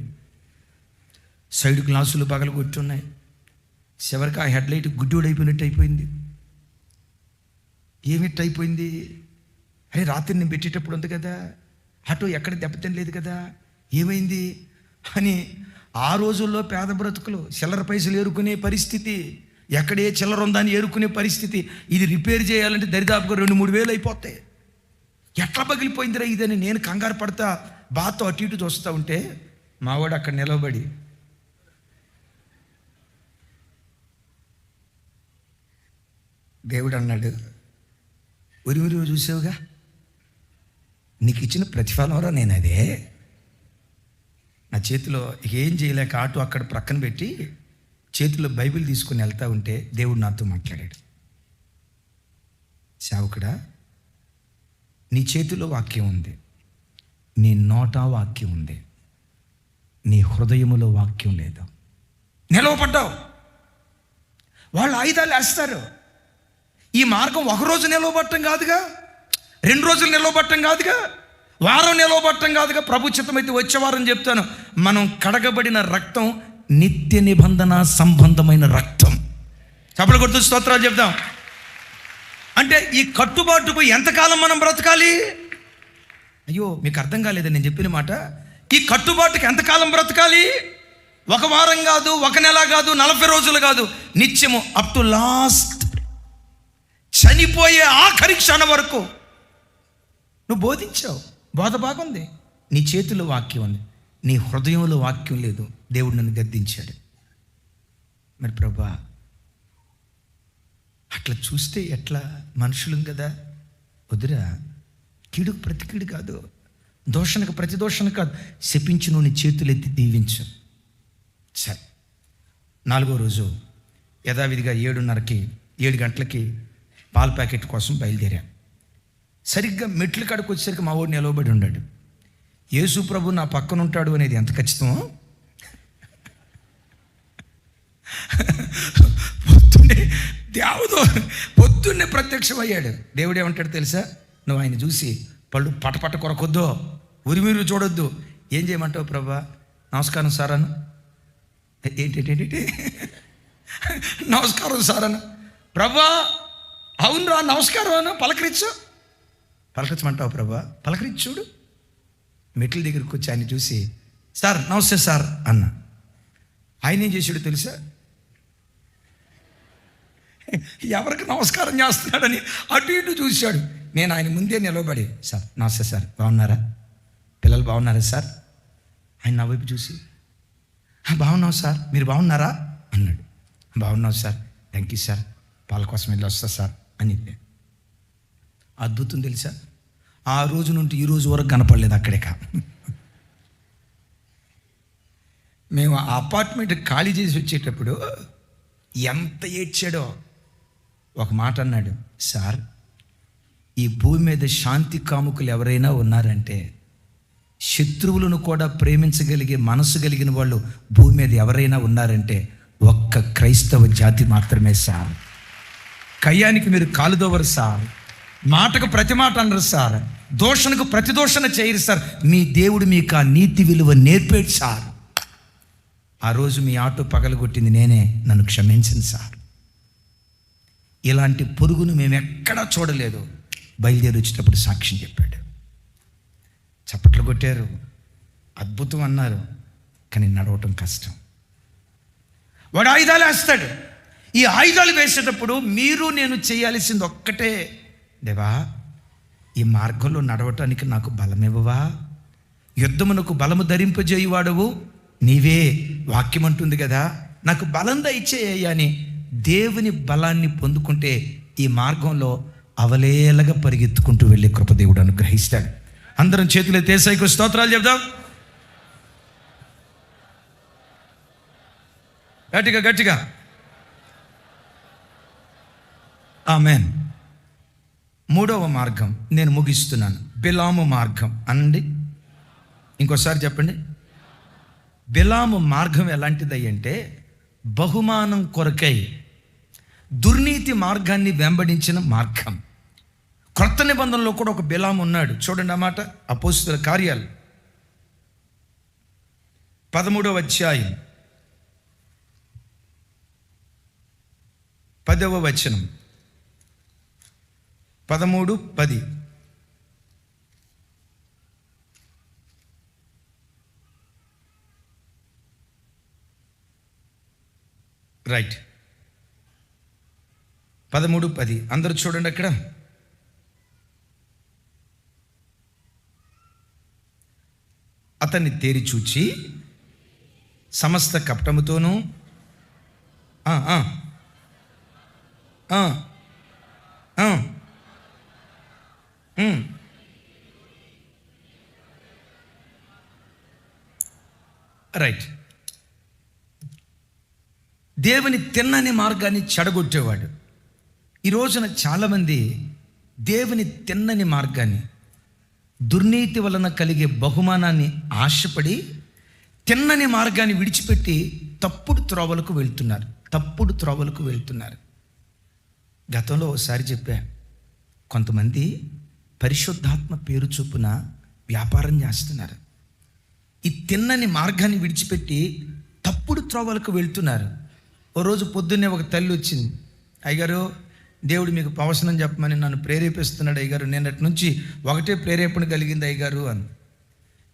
సైడ్ గ్లాసులు పగలగొట్టున్నాయి. చివరికి ఆ హెడ్లైట్ గుడ్డోడైపోయినట్టు అయిపోయింది. ఏమిట్టయిపోయింది? అరే రాత్రి నేను పెట్టేటప్పుడు ఉంది కదా, ఆటో ఎక్కడ దెబ్బతినలేదు కదా, ఏమైంది అని. ఆ రోజుల్లో పేద బ్రతుకులు, చిల్లర పైసలు ఏరుకునే పరిస్థితి, ఎక్కడే చిల్లర ఉందని ఏరుకునే పరిస్థితి. ఇది రిపేర్ చేయాలంటే దరిదాపుగా 2-3 వేలు అయిపోతాయి. ఎట్లా పగిలిపోయిందిరా ఇదని నేను కంగారు పడతా బాతో అటు ఇటు చూస్తూ ఉంటే మావాడు అక్కడ నిలబడి, దేవుడు అన్నాడు, ఉరిమిరి చూసావుగా, నీకు ఇచ్చిన ప్రతిఫలంలో నేను అదే. నా చేతిలో ఏం చేయలేక ఆటో అక్కడ ప్రక్కన పెట్టి చేతిలో బైబిల్ తీసుకుని వెళ్తా ఉంటే దేవుడు నాతో మాట్లాడాడు. సేవకుడా, నీ చేతిలో వాక్యం ఉంది, నీ నోట వాక్యం ఉంది, నీ హృదయములో వాక్యం లేదు. నిలవబడ్డావు. వాళ్ళు ఆయుధాలు వేస్తారు. ఈ మార్గం ఒక రోజు నిలవబట్టం కాదుగా, 2 రోజులు నిలవబట్టం కాదుగా, వారం నిలవబట్టం కాదుగా. ప్రభు చిత్తమైతే వచ్చే వారం చెప్తాను. మనం కడగబడిన రక్తం నిత్య నిబంధన సంబంధమైన రక్తం. చప్పట్లు కొడుతూ స్తోత్రాలు చెప్తాం. అంటే ఈ కట్టుబాటుకు ఎంతకాలం మనం బ్రతకాలి? అయ్యో మీకు అర్థం కాలేదని నేను చెప్పిన మాట. ఈ కట్టుబాటుకి ఎంతకాలం బ్రతకాలి? ఒక వారం కాదు, ఒక నెల కాదు, 40 రోజులు కాదు, నిత్యము అప్ టు లాస్ట్, చనిపోయే ఆఖరి క్షణం వరకు నువ్వు బోధించావు. బోధ బాగుంది, నీ చేతిలో వాక్యం ఉంది, నీ హృదయంలో వాక్యం లేదు. దేవుడు నన్ను గద్దించాడు. మరి ప్రభా అట్లా చూస్తే ఎట్లా? మనుషులం కదా. వద్దురా, కీడుకు ప్రతి కీడు కాదు, దోషణకు ప్రతి దోషణ కాదు, శపించు, నీ చేతులు ఎత్తి దీవించు. సరే, 4వ రోజు యథావిధిగా 7 గంటలకి పాల ప్యాకెట్ కోసం బయలుదేరా. సరిగ్గా మెట్ల కాడికి వచ్చేసరికి మా వాడు నిలవబడి ఉన్నాడు. యేసు ప్రభు నా పక్కన ఉంటాడు అనేది ఎంత ఖచ్చితమో, పొద్దున్నే ప్రత్యక్షమయ్యాడు. దేవుడు ఏమంటాడు తెలుసా? నువ్వు ఆయన చూసి పళ్ళు పటపట కొరకొద్దు, ఉరిమిరు చూడొద్దు. ఏం చేయమంటావు? ప్రభా నమస్కారం సార్ అను. ఏంటి నమస్కారం సార్ అను. ప్రభా అవునరా నమస్కారం అను, పలకరించమంటావు ప్రభా? పలకరించి చూడు. మెట్ల దగ్గరికి వచ్చి ఆయన చూసి సార్ నమస్తే సార్ అన్న. ఆయన ఏం చేశాడు తెలుసా? ఎవరికి నమస్కారం చేస్తున్నాడని అటు ఇటు చూశాడు. నేను ఆయన ముందే నిలబడి సార్ నమస్తే సార్, బాగున్నారా? పిల్లలు బాగున్నారా సార్? ఆయన నా వైపు చూసి బాగున్నావు సార్, మీరు బాగున్నారా అన్నాడు. బాగున్నావు సార్, థ్యాంక్ యూ సార్, పాల కోసం వెళ్ళి వస్తా సార్ అని. అద్భుతం తెలుసా? ఆ రోజు నుండి ఈ రోజు వరకు కనపడలేదు అక్కడే. మేము ఆ అపార్ట్మెంట్ ఖాళీ చేసి వచ్చేటప్పుడు ఎంత ఏడ్చాడో. ఒక మాట అన్నాడు, సార్ ఈ భూమి మీద శాంతి కాముకులు ఎవరైనా ఉన్నారంటే, శత్రువులను కూడా ప్రేమించగలిగే మనసు కలిగిన వాళ్ళు భూమి మీద ఎవరైనా ఉన్నారంటే ఒక్క క్రైస్తవ జాతి మాత్రమే సార్. కయ్యానికి మీరు కాలుదోవరు సార్, మాటకు ప్రతి మాట అనరు సార్, దోషణకు ప్రతి దోషణ చేయరు సార్. మీ దేవుడు మీకు ఆ నీతి విలువ నేర్పేడు సార్. ఆ రోజు మీ ఆటో పగలగొట్టింది నేనే, నన్ను క్షమించండి సార్. ఇలాంటి పొరుగును మేము ఎక్కడా చూడలేదు. బయలుదేరి వచ్చేటప్పుడు సాక్ష్యం చెప్పాడు. చప్పట్లు కొట్టారు, అద్భుతం అన్నారు. కానీ నడవటం కష్టం. వాడు ఆయుధాలు వేస్తాడు. ఈ ఆయుధాలు వేసేటప్పుడు మీరు నేను చేయాల్సింది ఒక్కటే, దేవా ఈ మార్గంలో నడవటానికి నాకు బలం ఇవ్వవా? యుద్ధమునకు బలము ధరింపజేయువాడవు నీవే, వాక్యం అంటుంది కదా, నాకు బలం దయచేయ్యా అని దేవుని బలాన్ని పొందుకుంటే ఈ మార్గంలో అవలేలగా పరిగెత్తుకుంటూ వెళ్ళే కృప దేవుడు అనుగ్రహిస్తాడు. అందరం చేతులు ఏసయ్యకు స్తోత్రాలు చెప్దాం. గట్టిగా ఆమేన్. మూడవ మార్గం నేను ముగిస్తున్నాను. బిలాము మార్గం అనండి. ఇంకోసారి చెప్పండి. బిలాము మార్గం ఎలాంటిది అంటే, బహుమానం కొరకై దుర్నీతి మార్గాన్ని వెంబడించిన మార్గం. క్రొత్త నిబంధనలో కూడా ఒక బిలాము ఉన్నాడు. చూడండి ఆ మాట, అపోస్తలుల కార్యాలు 13వ అధ్యాయం 10వ వచనం. 13:10. రైట్, 13:10 అందరూ చూడండి. అక్కడ అతన్ని తేరి చూచి సమస్త కపటముతోనూ రైట్, దేవుని తిన్నని మార్గాన్ని చెడగొట్టేవాడు. ఈ రోజున చాలామంది దేవుని తిన్నని మార్గాన్ని, దుర్నీతి వలన కలిగే బహుమానాన్ని ఆశపడి తిన్నని మార్గాన్ని విడిచిపెట్టి తప్పుడు త్రోవలకు వెళ్తున్నారు. గతంలో ఒకసారి చెప్పా, కొంతమంది పరిశుద్ధాత్మ పేరు చొప్పున వ్యాపారం చేస్తున్నారు. ఈ తిన్నని మార్గాన్ని విడిచిపెట్టి తప్పుడు త్రోవలకు వెళ్తున్నారు. ఓ రోజు పొద్దున్నే ఒక తల్లి వచ్చింది, అయ్యగారు దేవుడు మీకు ప్రవచనం చెప్పమని నన్ను ప్రేరేపిస్తున్నాడు అయ్యగారు, నిన్నటి నుంచి ఒకటే ప్రేరేపణ కలిగింది అయ్యగారు అని.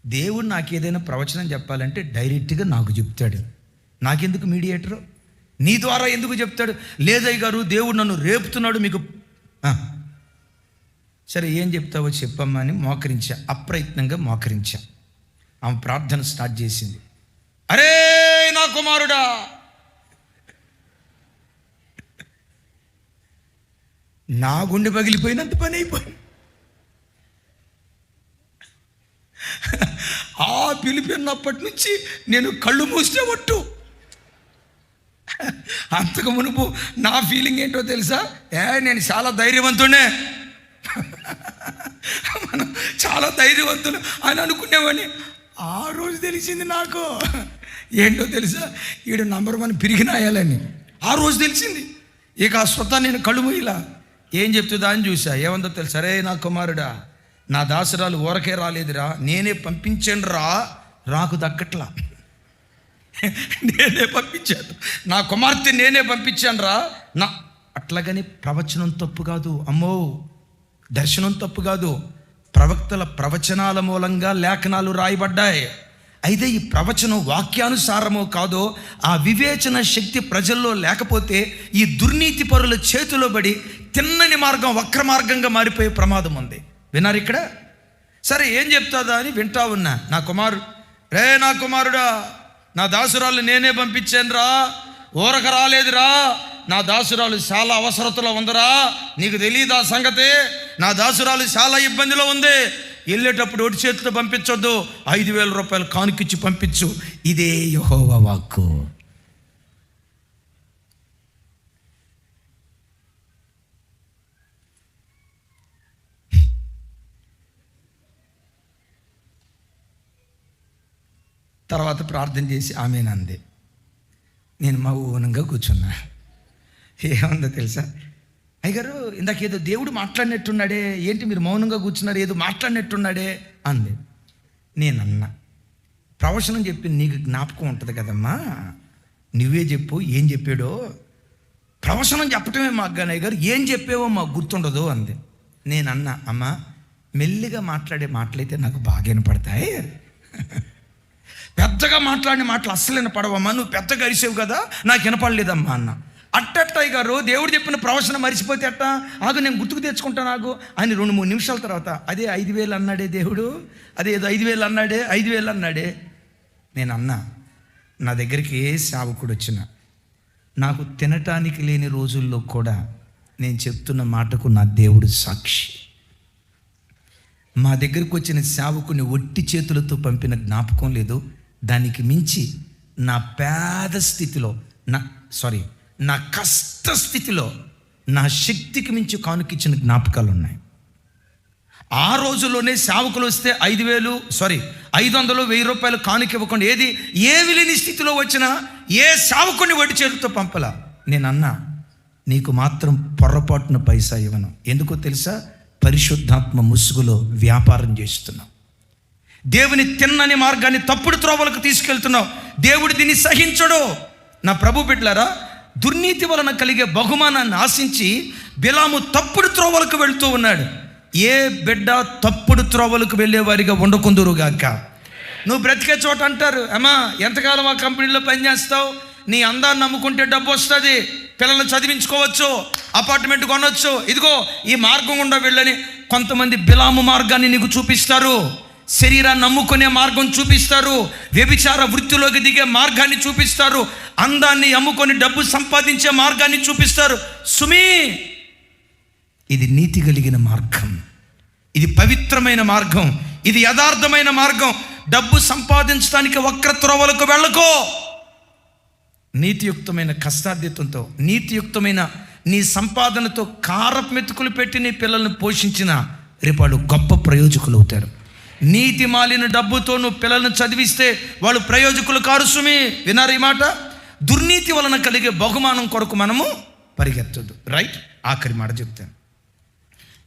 దేవుడు నాకు ఏదైనా ప్రవచనం చెప్పాలంటే డైరెక్ట్గా నాకు చెప్తాడు. నాకెందుకు మీడియేటరు? నీ ద్వారా ఎందుకు చెప్తాడు? లేదయ్య గారు దేవుడు నన్ను రేపుతున్నాడు మీకు. సరే ఏం చెప్తావో చెప్పమ్మా అని మోకరించా, అప్రయత్నంగా మోకరించా. ఆమె ప్రార్థన స్టార్ట్ చేసింది. అరే నా కుమారుడా, నా గుండె పగిలిపోయినంత పని అయిపోయింది. ఆ పిలిపినప్పటి నుంచి నేను కళ్ళు మూస్తే ఒట్టు. అంతకు మునుపు నా ఫీలింగ్ ఏంటో తెలుసా? నేను చాలా ధైర్యవంతుడే. మనం చాలా ధైర్యవంతులు అని అనుకునేవాడిని. ఆ రోజు తెలిసింది నాకు ఏంటో తెలుసా, ఈడు నంబర్ 1 పిరిగినాయాలని ఆ రోజు తెలిసింది. ఇక ఆ స్వత నేను కళ్ళు మూయలా. ఏం చెప్తుందా అని చూసా. ఏమందో తెలుసా, రే నా కుమారుడా, నా దాసురాలు ఊరకే రాలేదురా, నేనే పంపించాను రా, రాకు దక్కట్లా, నేనే పంపించాను, నా కుమార్తె నేనే పంపించాను రా. నా అట్లాగని ప్రవచనం తప్పు కాదు అమ్మో, దర్శనం తప్పు కాదు, ప్రవక్తల ప్రవచనాల మూలంగా లేఖనాలు రాయబడ్డాయి. అయితే ఈ ప్రవచనం వాక్యానుసారమో కాదో ఆ వివేచన శక్తి ప్రజల్లో లేకపోతే ఈ దుర్నీతి పరుల చేతిలో పడి తిన్నని మార్గం వక్ర మార్గంగా మారిపోయే ప్రమాదం ఉంది. విన్నారు ఇక్కడ? సరే ఏం చెప్తాదా అని వింటా ఉన్నా. నా కుమారుడా, నా దాసురాలు నేనే పంపించాను రా, ఊరక రాలేదురా, నా దాసురాలు చాలా అవసరతలో ఉందరా, నీకు తెలియదా సంగతి, నా దాసురాలు చాలా ఇబ్బందిలో ఉంది, వెళ్ళేటప్పుడు ఒడి చేతితో పంపించొద్దు, 5,000 రూపాయలు కానుకిచ్చి పంపించు. ఇదే యెహోవా వాక్కు. తర్వాత ప్రార్థన చేసి ఆమెనంది. నేను మౌనంగా కూర్చున్నా. ఏముందో తెలుసా, అయ్యగారు ఇందాక ఏదో దేవుడు మాట్లాడినట్టున్నాడే, ఏంటి మీరు మౌనంగా కూర్చున్నారు, ఏదో మాట్లాడినట్టున్నాడే అంది. నేనన్నా, ప్రవచనం చెప్పి నీకు జ్ఞాపకం ఉంటుంది కదమ్మా, నువ్వే చెప్పు ఏం చెప్పాడో. ప్రవచనం చెప్పటమే మాకు కానీ అయ్యగారు ఏం చెప్పావో మాకు గుర్తుండదు అంది. నేనన్నా, అమ్మా మెల్లిగా మాట్లాడే మాటలైతే నాకు బాగా వినపడతాయి, పెద్దగా మాట్లాడిన మాటలు అస్సలు వినపడవమ్మా, నువ్వు పెద్దగా అరిసేవు కదా నాకు వినపడలేదమ్మా అన్న. అట్టయ్య గారు దేవుడు చెప్పిన ప్రవచనం మరిచిపోతే అట్ట, ఆగు నేను గుర్తుకు తెచ్చుకుంటాను ఆగు అని 2-3 నిమిషాల తర్వాత అదే 5,000 అన్నాడే దేవుడు, అదే ఏదో 5,000 అన్నాడే. నేను అన్నా, నా దగ్గరికి ఏ సేవకుడు వచ్చినా నాకు తినటానికి లేని రోజుల్లో కూడా నేను చెప్తున్న మాటకు నా దేవుడు సాక్షి. మా దగ్గరికి వచ్చిన సేవకుని ఒట్టి చేతులతో పంపిన జ్ఞాపకం లేదు. దానికి మించి నా పేద స్థితిలో నా కష్ట స్థితిలో నా శక్తికి మించి కానుకిచ్చిన జ్ఞాపకాలు ఉన్నాయి. ఆ రోజుల్లోనే సేవకులు వస్తే 500, 1,000 రూపాయలు కానుక ఇవ్వకుండా ఏమి లేని స్థితిలో వచ్చినా ఏ సేవకుని ఒట్టి చేతులతో పంపలా. నేనన్నా, నీకు మాత్రం పొరపాటున పైసా ఇవ్వను. ఎందుకో తెలుసా, పరిశుద్ధాత్మ ముసుగులో వ్యాపారం చేస్తున్నావు, దేవుని తిన్నని మార్గాన్ని తప్పుడు త్రోవలకు తీసుకెళ్తున్నావు. దేవుడు దీన్ని సహించడు. నా ప్రభు బిడ్డలారా, దుర్నీతి వలన కలిగే బహుమానాన్ని ఆశించి బిలాము తప్పుడు త్రోవలకు వెళుతూ ఉన్నాడు. ఏ బిడ్డ తప్పుడు త్రోవలకు వెళ్ళేవారిగా ఉండకుందురుగాక. నువ్వు బ్రతికే చోట అంటారు, అమ్మా ఎంతకాలం ఆ కంపెనీలో పనిచేస్తావు, నీ అందాన్ని నమ్ముకుంటే డబ్బు వస్తుంది, పిల్లల్ని చదివించుకోవచ్చు, అపార్ట్మెంట్ కొనవచ్చు, ఇదిగో ఈ మార్గం గుండా వెళ్ళని కొంతమంది బిలాము మార్గాన్ని నీకు చూపిస్తారు, శరీరాన్ని నమ్ముకునే మార్గం చూపిస్తారు, వ్యభిచార వృత్తిలోకి దిగే మార్గాన్ని చూపిస్తారు, అందాన్ని అమ్ముకొని డబ్బు సంపాదించే మార్గాన్ని చూపిస్తారు. సుమీ, ఇది నీతి కలిగిన మార్గం, ఇది పవిత్రమైన మార్గం, ఇది యథార్థమైన మార్గం. డబ్బు సంపాదించడానికి వక్ర త్రోవలకు వెళ్ళకో. నీతియుక్తమైన కష్టార్జితంతో, నీతియుక్తమైన నీ సంపాదనతో కారపు మెతుకులు పెట్టి నీ పిల్లల్ని పోషించిన రేపు వాళ్ళు గొప్ప ప్రయోజకులు అవుతారు. నీతి మాలిన డబ్బుతో నువ్వు పిల్లల్ని చదివిస్తే వాళ్ళు ప్రయోజకులు కారు. సుమి, విన్నారు ఈ మాట? దుర్నీతి వలన కలిగే బహుమానం కొరకు మనము పరిగెత్తదు. రైట్? ఆఖరి మాట చెప్తాను.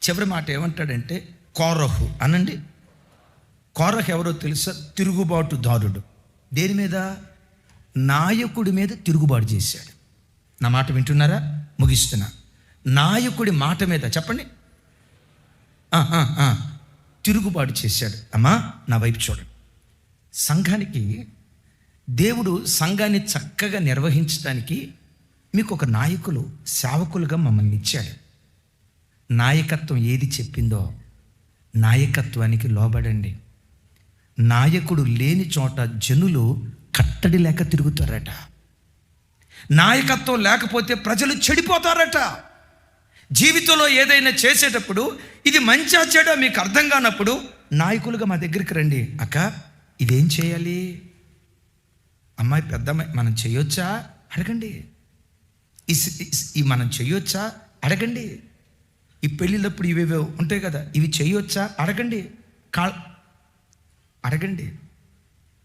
చివరి మాట ఏమంటాడంటే, కోరహు అనండి. కోరహు ఎవరో తెలుసా? తిరుగుబాటుదారుడు. దేని మీద? నాయకుడి మీద తిరుగుబాటు చేశాడు. నా మాట వింటున్నారా? ముగిస్తున్నా. నాయకుడి మాట మీద చెప్పండి, తిరుగుబాటు చేశాడు. అమ్మా నా వైపు చూడండి. సంఘానికి దేవుడు సంఘాన్ని చక్కగా నిర్వహించడానికి మీకు ఒక నాయకులు, సేవకులుగా మమ్మల్ని ఇచ్చాడు. నాయకత్వం ఏది చెప్పిందో నాయకత్వానికి లోబడండి. నాయకుడు లేని చోట జనులు కట్టడి లేక తిరుగుతారట. నాయకత్వం లేకపోతే ప్రజలు చెడిపోతారట. జీవితంలో ఏదైనా చేసేటప్పుడు ఇది మంచా చెడా మీకు అర్థం కానప్పుడు నాయకులుగా మా దగ్గరికి రండి. అక్క ఇదేం చేయాలి, అమ్మాయి పెద్దమ్మాయి మనం చేయొచ్చా అడగండి, ఈ మనం చేయొచ్చా అడగండి, ఈ పెళ్ళిళ్ళప్పుడు ఇవేవో ఉంటాయి కదా ఇవి చేయొచ్చా అడగండి. అడగండి.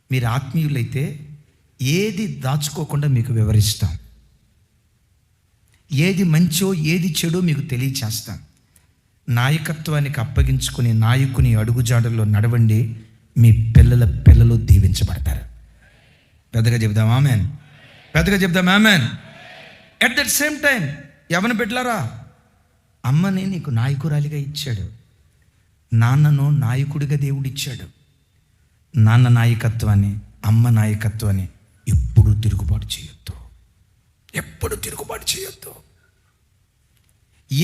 మీరు ఆత్మీయులైతే ఏది దాచుకోకుండా మీకు వివరిస్తాం. ఏది మంచో ఏది చెడో మీకు తెలియచేస్తాం. నాయకత్వానికి అప్పగించుకుని నాయకుని అడుగుజాడల్లో నడవండి. మీ పిల్లలు దీవించబడతారు. పెద్దగా చెప్దాం ఆమెన్. పెద్దగా చెప్దాం amen. At that same time యవ్వన బిడ్డలారా, అమ్మని నీకు నాయకురాలిగా ఇచ్చాడు, నాన్నను నాయకుడిగా దేవుడిచ్చాడు. నాన్న నాయకత్వాన్ని, అమ్మ నాయకత్వాన్ని ఎప్పుడు తిరుగుబాటు చేయొద్దు. ఎప్పుడు తిరుగుబాటు చేయొద్దు.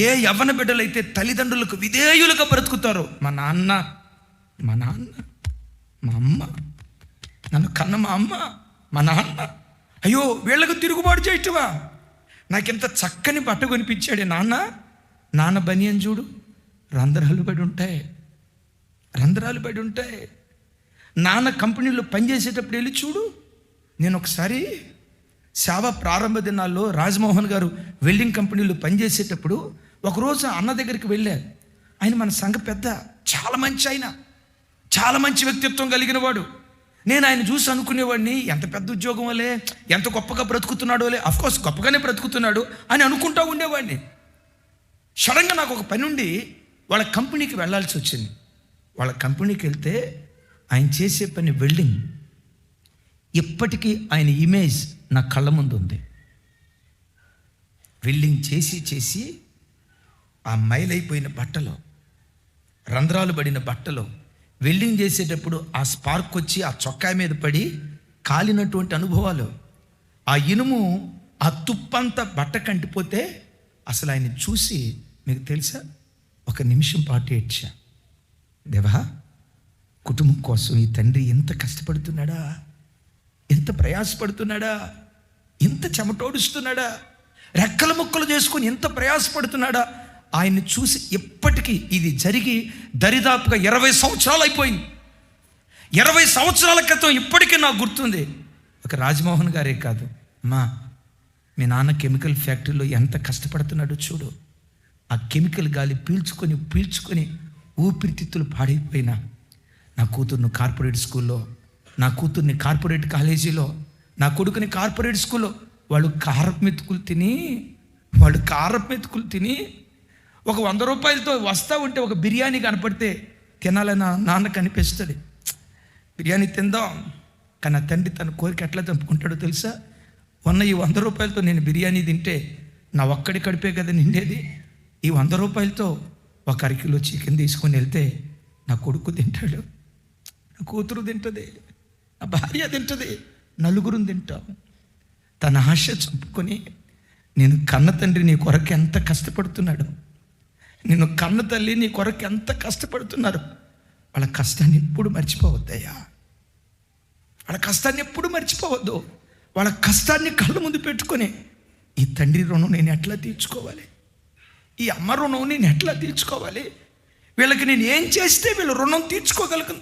ఏ యవ్వన బిడ్డలైతే తల్లిదండ్రులకు విధేయులుగా బ్రతుకుతారో, మా నాన్న, మా అమ్మ, నన్ను కన్న మా అమ్మ, మా నాన్న, అయ్యో వీళ్ళకు తిరుగుబాటు చేయటవా, నాకెంత చక్కని బట్ట కొనిపించాడే నాన్న బనియన్ చూడు, రంధ్రాలు పడి ఉంటాయి. నాన్న కంపెనీలో పనిచేసేటప్పుడు వెళ్ళి చూడు. నేను ఒకసారి సేవ ప్రారంభ దినాల్లో రాజమోహన్ గారు వెల్డింగ్ కంపెనీలో పనిచేసేటప్పుడు ఒకరోజు అన్న దగ్గరికి వెళ్ళారు. ఆయన మన సంఘ పెద్ద, చాలా మంచి వ్యక్తిత్వం కలిగిన వాడు. నేను ఆయన చూసి అనుకునేవాడిని, ఎంత పెద్ద ఉద్యోగం వల్లే, ఎంత గొప్పగా బ్రతుకుతున్నాడు వల్లే. అఫ్కోర్స్ గొప్పగానే బ్రతుకుతున్నాడు అని అనుకుంటూ ఉండేవాడిని. సడన్గా నాకు ఒక పని ఉండి వాళ్ళ కంపెనీకి వెళ్ళాల్సి వచ్చింది. వాళ్ళ కంపెనీకి వెళ్తే ఆయన చేసే పని వెల్డింగ్. ఇప్పటికీ ఆయన ఇమేజ్ నా కళ్ళ ముందు ఉంది. వెల్డింగ్ చేసి ఆ మైలైపోయిన బట్టలో, రంధ్రాలు పడిన బట్టలో వెల్డింగ్ చేసేటప్పుడు ఆ స్పార్క్ వచ్చి ఆ చొక్కా మీద పడి కాలినటువంటి అనుభవాలు, ఆ ఇనుము, ఆ తుప్పంతా బట్ట కంటిపోతే అసలు ఆయన చూసి, మీకు తెలుసా, ఒక నిమిషం పాటు ఏడ్చా. దేవా, కుటుంబం కోసం ఈ తండ్రి ఎంత కష్టపడుతున్నాడా, ఎంత ప్రయాసపడుతున్నాడా, ఎంత చెమటోడుస్తున్నాడా, రెక్కల ముక్కలు చేసుకొని ఎంత ప్రయాసపడుతున్నాడా. ఆయన్ని చూసి ఇప్పటికీ, ఇది జరిగి దరిదాపుగా 20 సంవత్సరాలు అయిపోయింది. 20 సంవత్సరాల క్రితం ఇప్పటికీ నాకు గుర్తుంది. ఒక రాజమోహన్ గారే కాదు, అమ్మా మీ నాన్న కెమికల్ ఫ్యాక్టరీలో ఎంత కష్టపడుతున్నాడో చూడు. ఆ కెమికల్ గాలి పీల్చుకొని ఊపిరితిత్తులు పాడైపోయినా, నా కూతుర్ని కార్పొరేట్ స్కూల్లో, నా కూతుర్ని కార్పొరేట్ కాలేజీలో, నా కొడుకుని కార్పొరేట్ స్కూల్లో, వాళ్ళు కారపు మెతుకులు తిని ఒక 100 రూపాయలతో వస్తా ఉంటే ఒక బిర్యానీ కనపడితే తినాలని నాన్నకు అనిపిస్తుంది. బిర్యానీ తిందాం. కానీ ఆ తండ్రి తన కోరిక ఎట్లా చంపుకుంటాడో తెలుసా? ఈ 100 రూపాయలతో నేను బిర్యానీ తింటే నా ఒక్కడి కడిపే కదా నిండేది. ఈ 100 రూపాయలతో ఒక అరకిలో చికెన్ తీసుకొని వెళ్తే నా కొడుకు తింటాడు, నా కూతురు తింటుంది, నా భార్య తింటుంది, నలుగురు తింటాం. తన ఆశ చంపుకొని, నేను కన్న తండ్రి నీ కొరకు ఎంత కష్టపడుతున్నాడు, నేను కన్న తల్లి నీ కొరకు ఎంత కష్టపడుతున్నారు. వాళ్ళ కష్టాన్ని ఎప్పుడు మర్చిపోవద్దయ్యా. వాళ్ళ కష్టాన్ని ఎప్పుడు మర్చిపోవద్దు. వాళ్ళ కష్టాన్ని కళ్ళ ముందు పెట్టుకొని, ఈ తండ్రి రుణం నేను ఎట్లా తీర్చుకోవాలి, ఈ అమ్మ రుణం నేను ఎట్లా తీర్చుకోవాలి, వీళ్ళకి నేను ఏం చేస్తే వీళ్ళ రుణం తీర్చుకోగలను,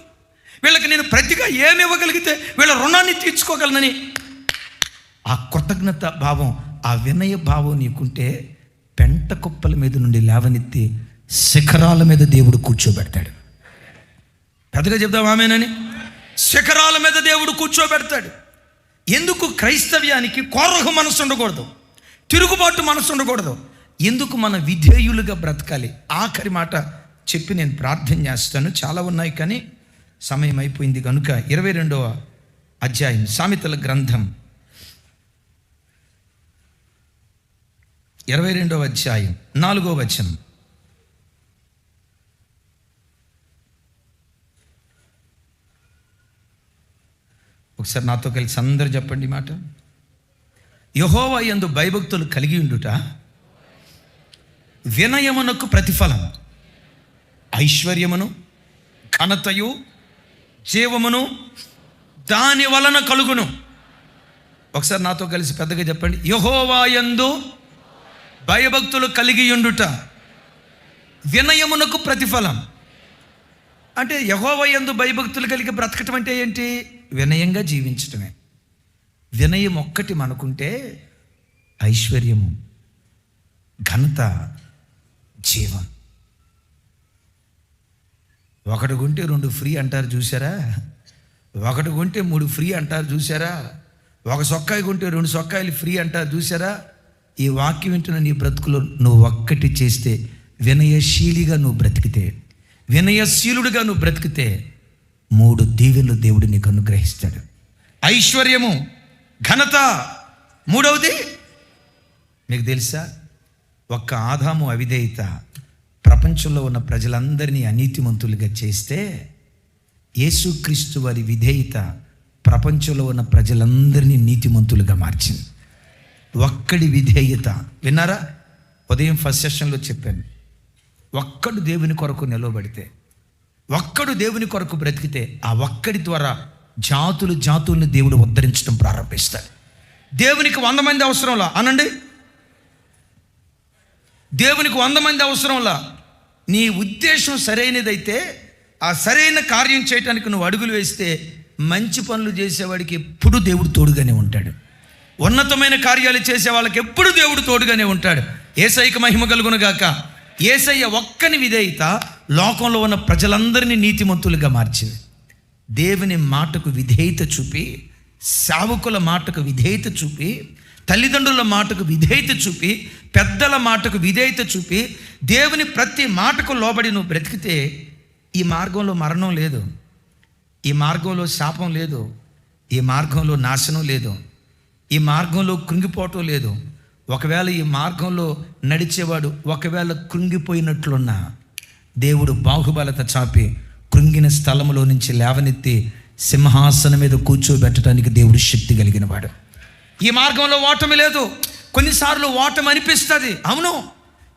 వీళ్ళకి నేను ప్రతిగా ఏమి ఇవ్వగలిగితే వీళ్ళ రుణాన్ని తీర్చుకోగలనని ఆ కృతజ్ఞత భావం, ఆ వినయ భావం నీకుంటే పెంట కుప్పల మీద నుండి లేవనెత్తి శిఖరాల మీద దేవుడు కూర్చోబెడతాడు. పెద్దగా చెప్దాం ఆమేనని. శిఖరాల మీద దేవుడు కూర్చోబెడతాడు. ఎందుకు క్రైస్తవ్యానికి కోరహ మనసు ఉండకూడదు, తిరుగుబాటు మనసు ఉండకూడదు? ఎందుకు మన విధేయులుగా బ్రతకాలి? ఆఖరి మాట చెప్పి నేను ప్రార్థన చేస్తాను. చాలా ఉన్నాయి కానీ సమయం అయిపోయింది కనుక 22వ అధ్యాయం సామెతల గ్రంథం 22వ అధ్యాయం 4వ వచనం. ఒకసారి నాతో కలిసి అందరూ చెప్పండి మాట. యెహోవా యందు భయభక్తులు కలిగి ఉండుట వినయమునకు ప్రతిఫలం, ఐశ్వర్యమును ఘనతయు జీవమును దాని వలన కలుగును. ఒకసారి నాతో కలిసి పెద్దగా చెప్పండి. యెహోవా యందు భయభక్తులు కలిగి ఉండుట వినయమునకు ప్రతిఫలం. అంటే యెహోవా యందు భయభక్తులు కలిగి బ్రతకటం అంటే ఏంటి? వినయంగా జీవించటమే. వినయం ఒక్కటి మనకుంటే ఐశ్వర్యము, ఘనత, జీవం. ఒకటి కొంటే 2 ఫ్రీ అంటారు చూసారా? ఒకటి కొంటే 3 ఫ్రీ అంటారు చూసారా? ఒక సొక్కాయి కొంటే 2 సొక్కాయలు ఫ్రీ అంటారు చూసారా? ఈ వాక్యం వింటున్న నీ బ్రతుకులో నువ్వు ఒక్కటి చేస్తే, వినయశీలిగా నువ్వు బ్రతికితే, వినయశీలుడిగా నువ్వు బ్రతికితే 3 దీవెనలు దేవుడు నీకు అనుగ్రహిస్తాడు. ఐశ్వర్యము, ఘనత. 3వది మీకు తెలుసా? ఒక్క ఆదాము అవిధేయత ప్రపంచంలో ఉన్న ప్రజలందరినీ అనీతిమంతులుగా చేస్తే, యేసుక్రీస్తు వారి విధేయత ప్రపంచంలో ఉన్న ప్రజలందరినీ నీతిమంతులుగా మార్చింది. ఒక్కడి విధేయత. విన్నారా? ఉదయం ఫస్ట్ సెషన్లో చెప్పాను. ఒక్కడు దేవుని కొరకు నిలవబడితే, ఒక్కడు దేవుని కొరకు బ్రతికితే, ఆ ఒక్కడి ద్వారా జాతుల్ని దేవుడు ఉద్ధరించడం ప్రారంభిస్తాడు. దేవునికి 100 మంది అవసరంలా అనండి. దేవునికి 100 మంది అవసరంలా. నీ ఉద్దేశం సరైనదైతే, ఆ సరైన కార్యం చేయటానికి నువ్వు అడుగులు వేస్తే, మంచి పనులు చేసేవాడికి ఎప్పుడు దేవుడు తోడుగానే ఉంటాడు. ఉన్నతమైన కార్యాలు చేసే వాళ్ళకి ఎప్పుడు దేవుడు తోడుగానే ఉంటాడు. యేసయ్యకి మహిమ కలుగును గాక. యేసయ్య ఒక్కని విధేయత లోకంలో ఉన్న ప్రజలందరినీ నీతిమంతులుగా మార్చింది. దేవుని మాటకు విధేయత చూపి, సేవకుల మాటకు విధేయత చూపి, తల్లిదండ్రుల మాటకు విధేయత చూపి, పెద్దల మాటకు విధేయత చూపి, దేవుని ప్రతి మాటకు లోబడి నువ్వు బ్రతికితే, ఈ మార్గంలో మరణం లేదు, ఈ మార్గంలో శాపం లేదు, ఈ మార్గంలో నాశనం లేదు, ఈ మార్గంలో కృంగిపోవటం లేదు. ఒకవేళ ఈ మార్గంలో నడిచేవాడు ఒకవేళ కృంగిపోయినట్లున్నా, దేవుడు బాహుబలత చాపి కృంగిన స్థలంలో నుంచి లేవనెత్తి సింహాసనం మీద కూర్చోబెట్టడానికి దేవుడు శక్తి కలిగిన వాడు. ఈ మార్గంలో ఓటమి లేదు. కొన్నిసార్లు ఓటమి అనిపిస్తుంది. అవును,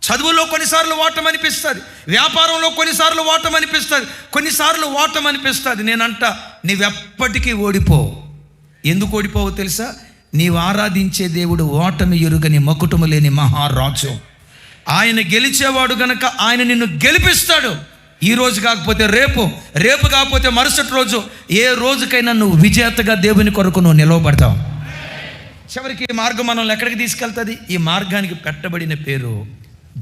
చదువులో కొన్నిసార్లు ఓటమి అనిపిస్తుంది, వ్యాపారంలో కొన్నిసార్లు ఓటమి అనిపిస్తుంది, కొన్నిసార్లు ఓటమి అనిపిస్తుంది. నేనంట, నీవెప్పటికీ ఓడిపోవు. ఎందుకు ఓడిపోవో తెలుసా? నీవు ఆరాధించే దేవుడు ఓటమి ఎరుగని మకుటము లేని మహారాజు. ఆయన గెలిచేవాడు గనక ఆయన నిన్ను గెలిపిస్తాడు. ఈ రోజు కాకపోతే రేపు, రేపు కాకపోతే మరుసటి రోజు, ఏ రోజుకైనా నువ్వు విజేతగా దేవుని కొరకు నువ్వు నిలవబడతావు. చివరికి ఈ మార్గం మనల్ని ఎక్కడికి తీసుకెళ్తుంది? ఈ మార్గానికి పెట్టబడిన పేరు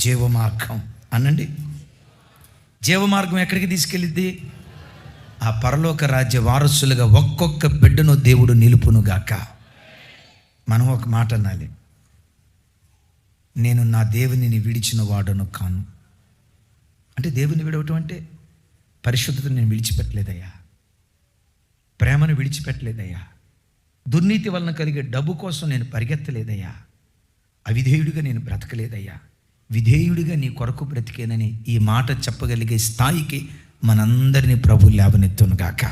జీవమార్గం. అనండి, జీవమార్గం ఎక్కడికి తీసుకెళ్ళిద్ది? ఆ పరలోక రాజ్య వారసులుగా ఒక్కొక్క బిడ్డను దేవుడు నిలుపునుగాక. మనం ఒక మాట అనాలి, నేను నా దేవునిని విడిచిన వాడను కాను. అంటే దేవుని విడవటం అంటే పరిశుద్ధతను నేను విడిచిపెట్టలేదయ్యా, ప్రేమను విడిచిపెట్టలేదయ్యా, దుర్నీతి వలన కలిగే డబ్బు కోసం నేను పరిగెత్తలేదయ్యా, అవిధేయుడిగా నేను బ్రతకలేదయ్యా, విధేయుడిగా నీ కొరకు బ్రతికేనని ఈ మాట చెప్పగలిగే స్థాయికి మనందరినీ ప్రభు లేవనెత్తునుగాక.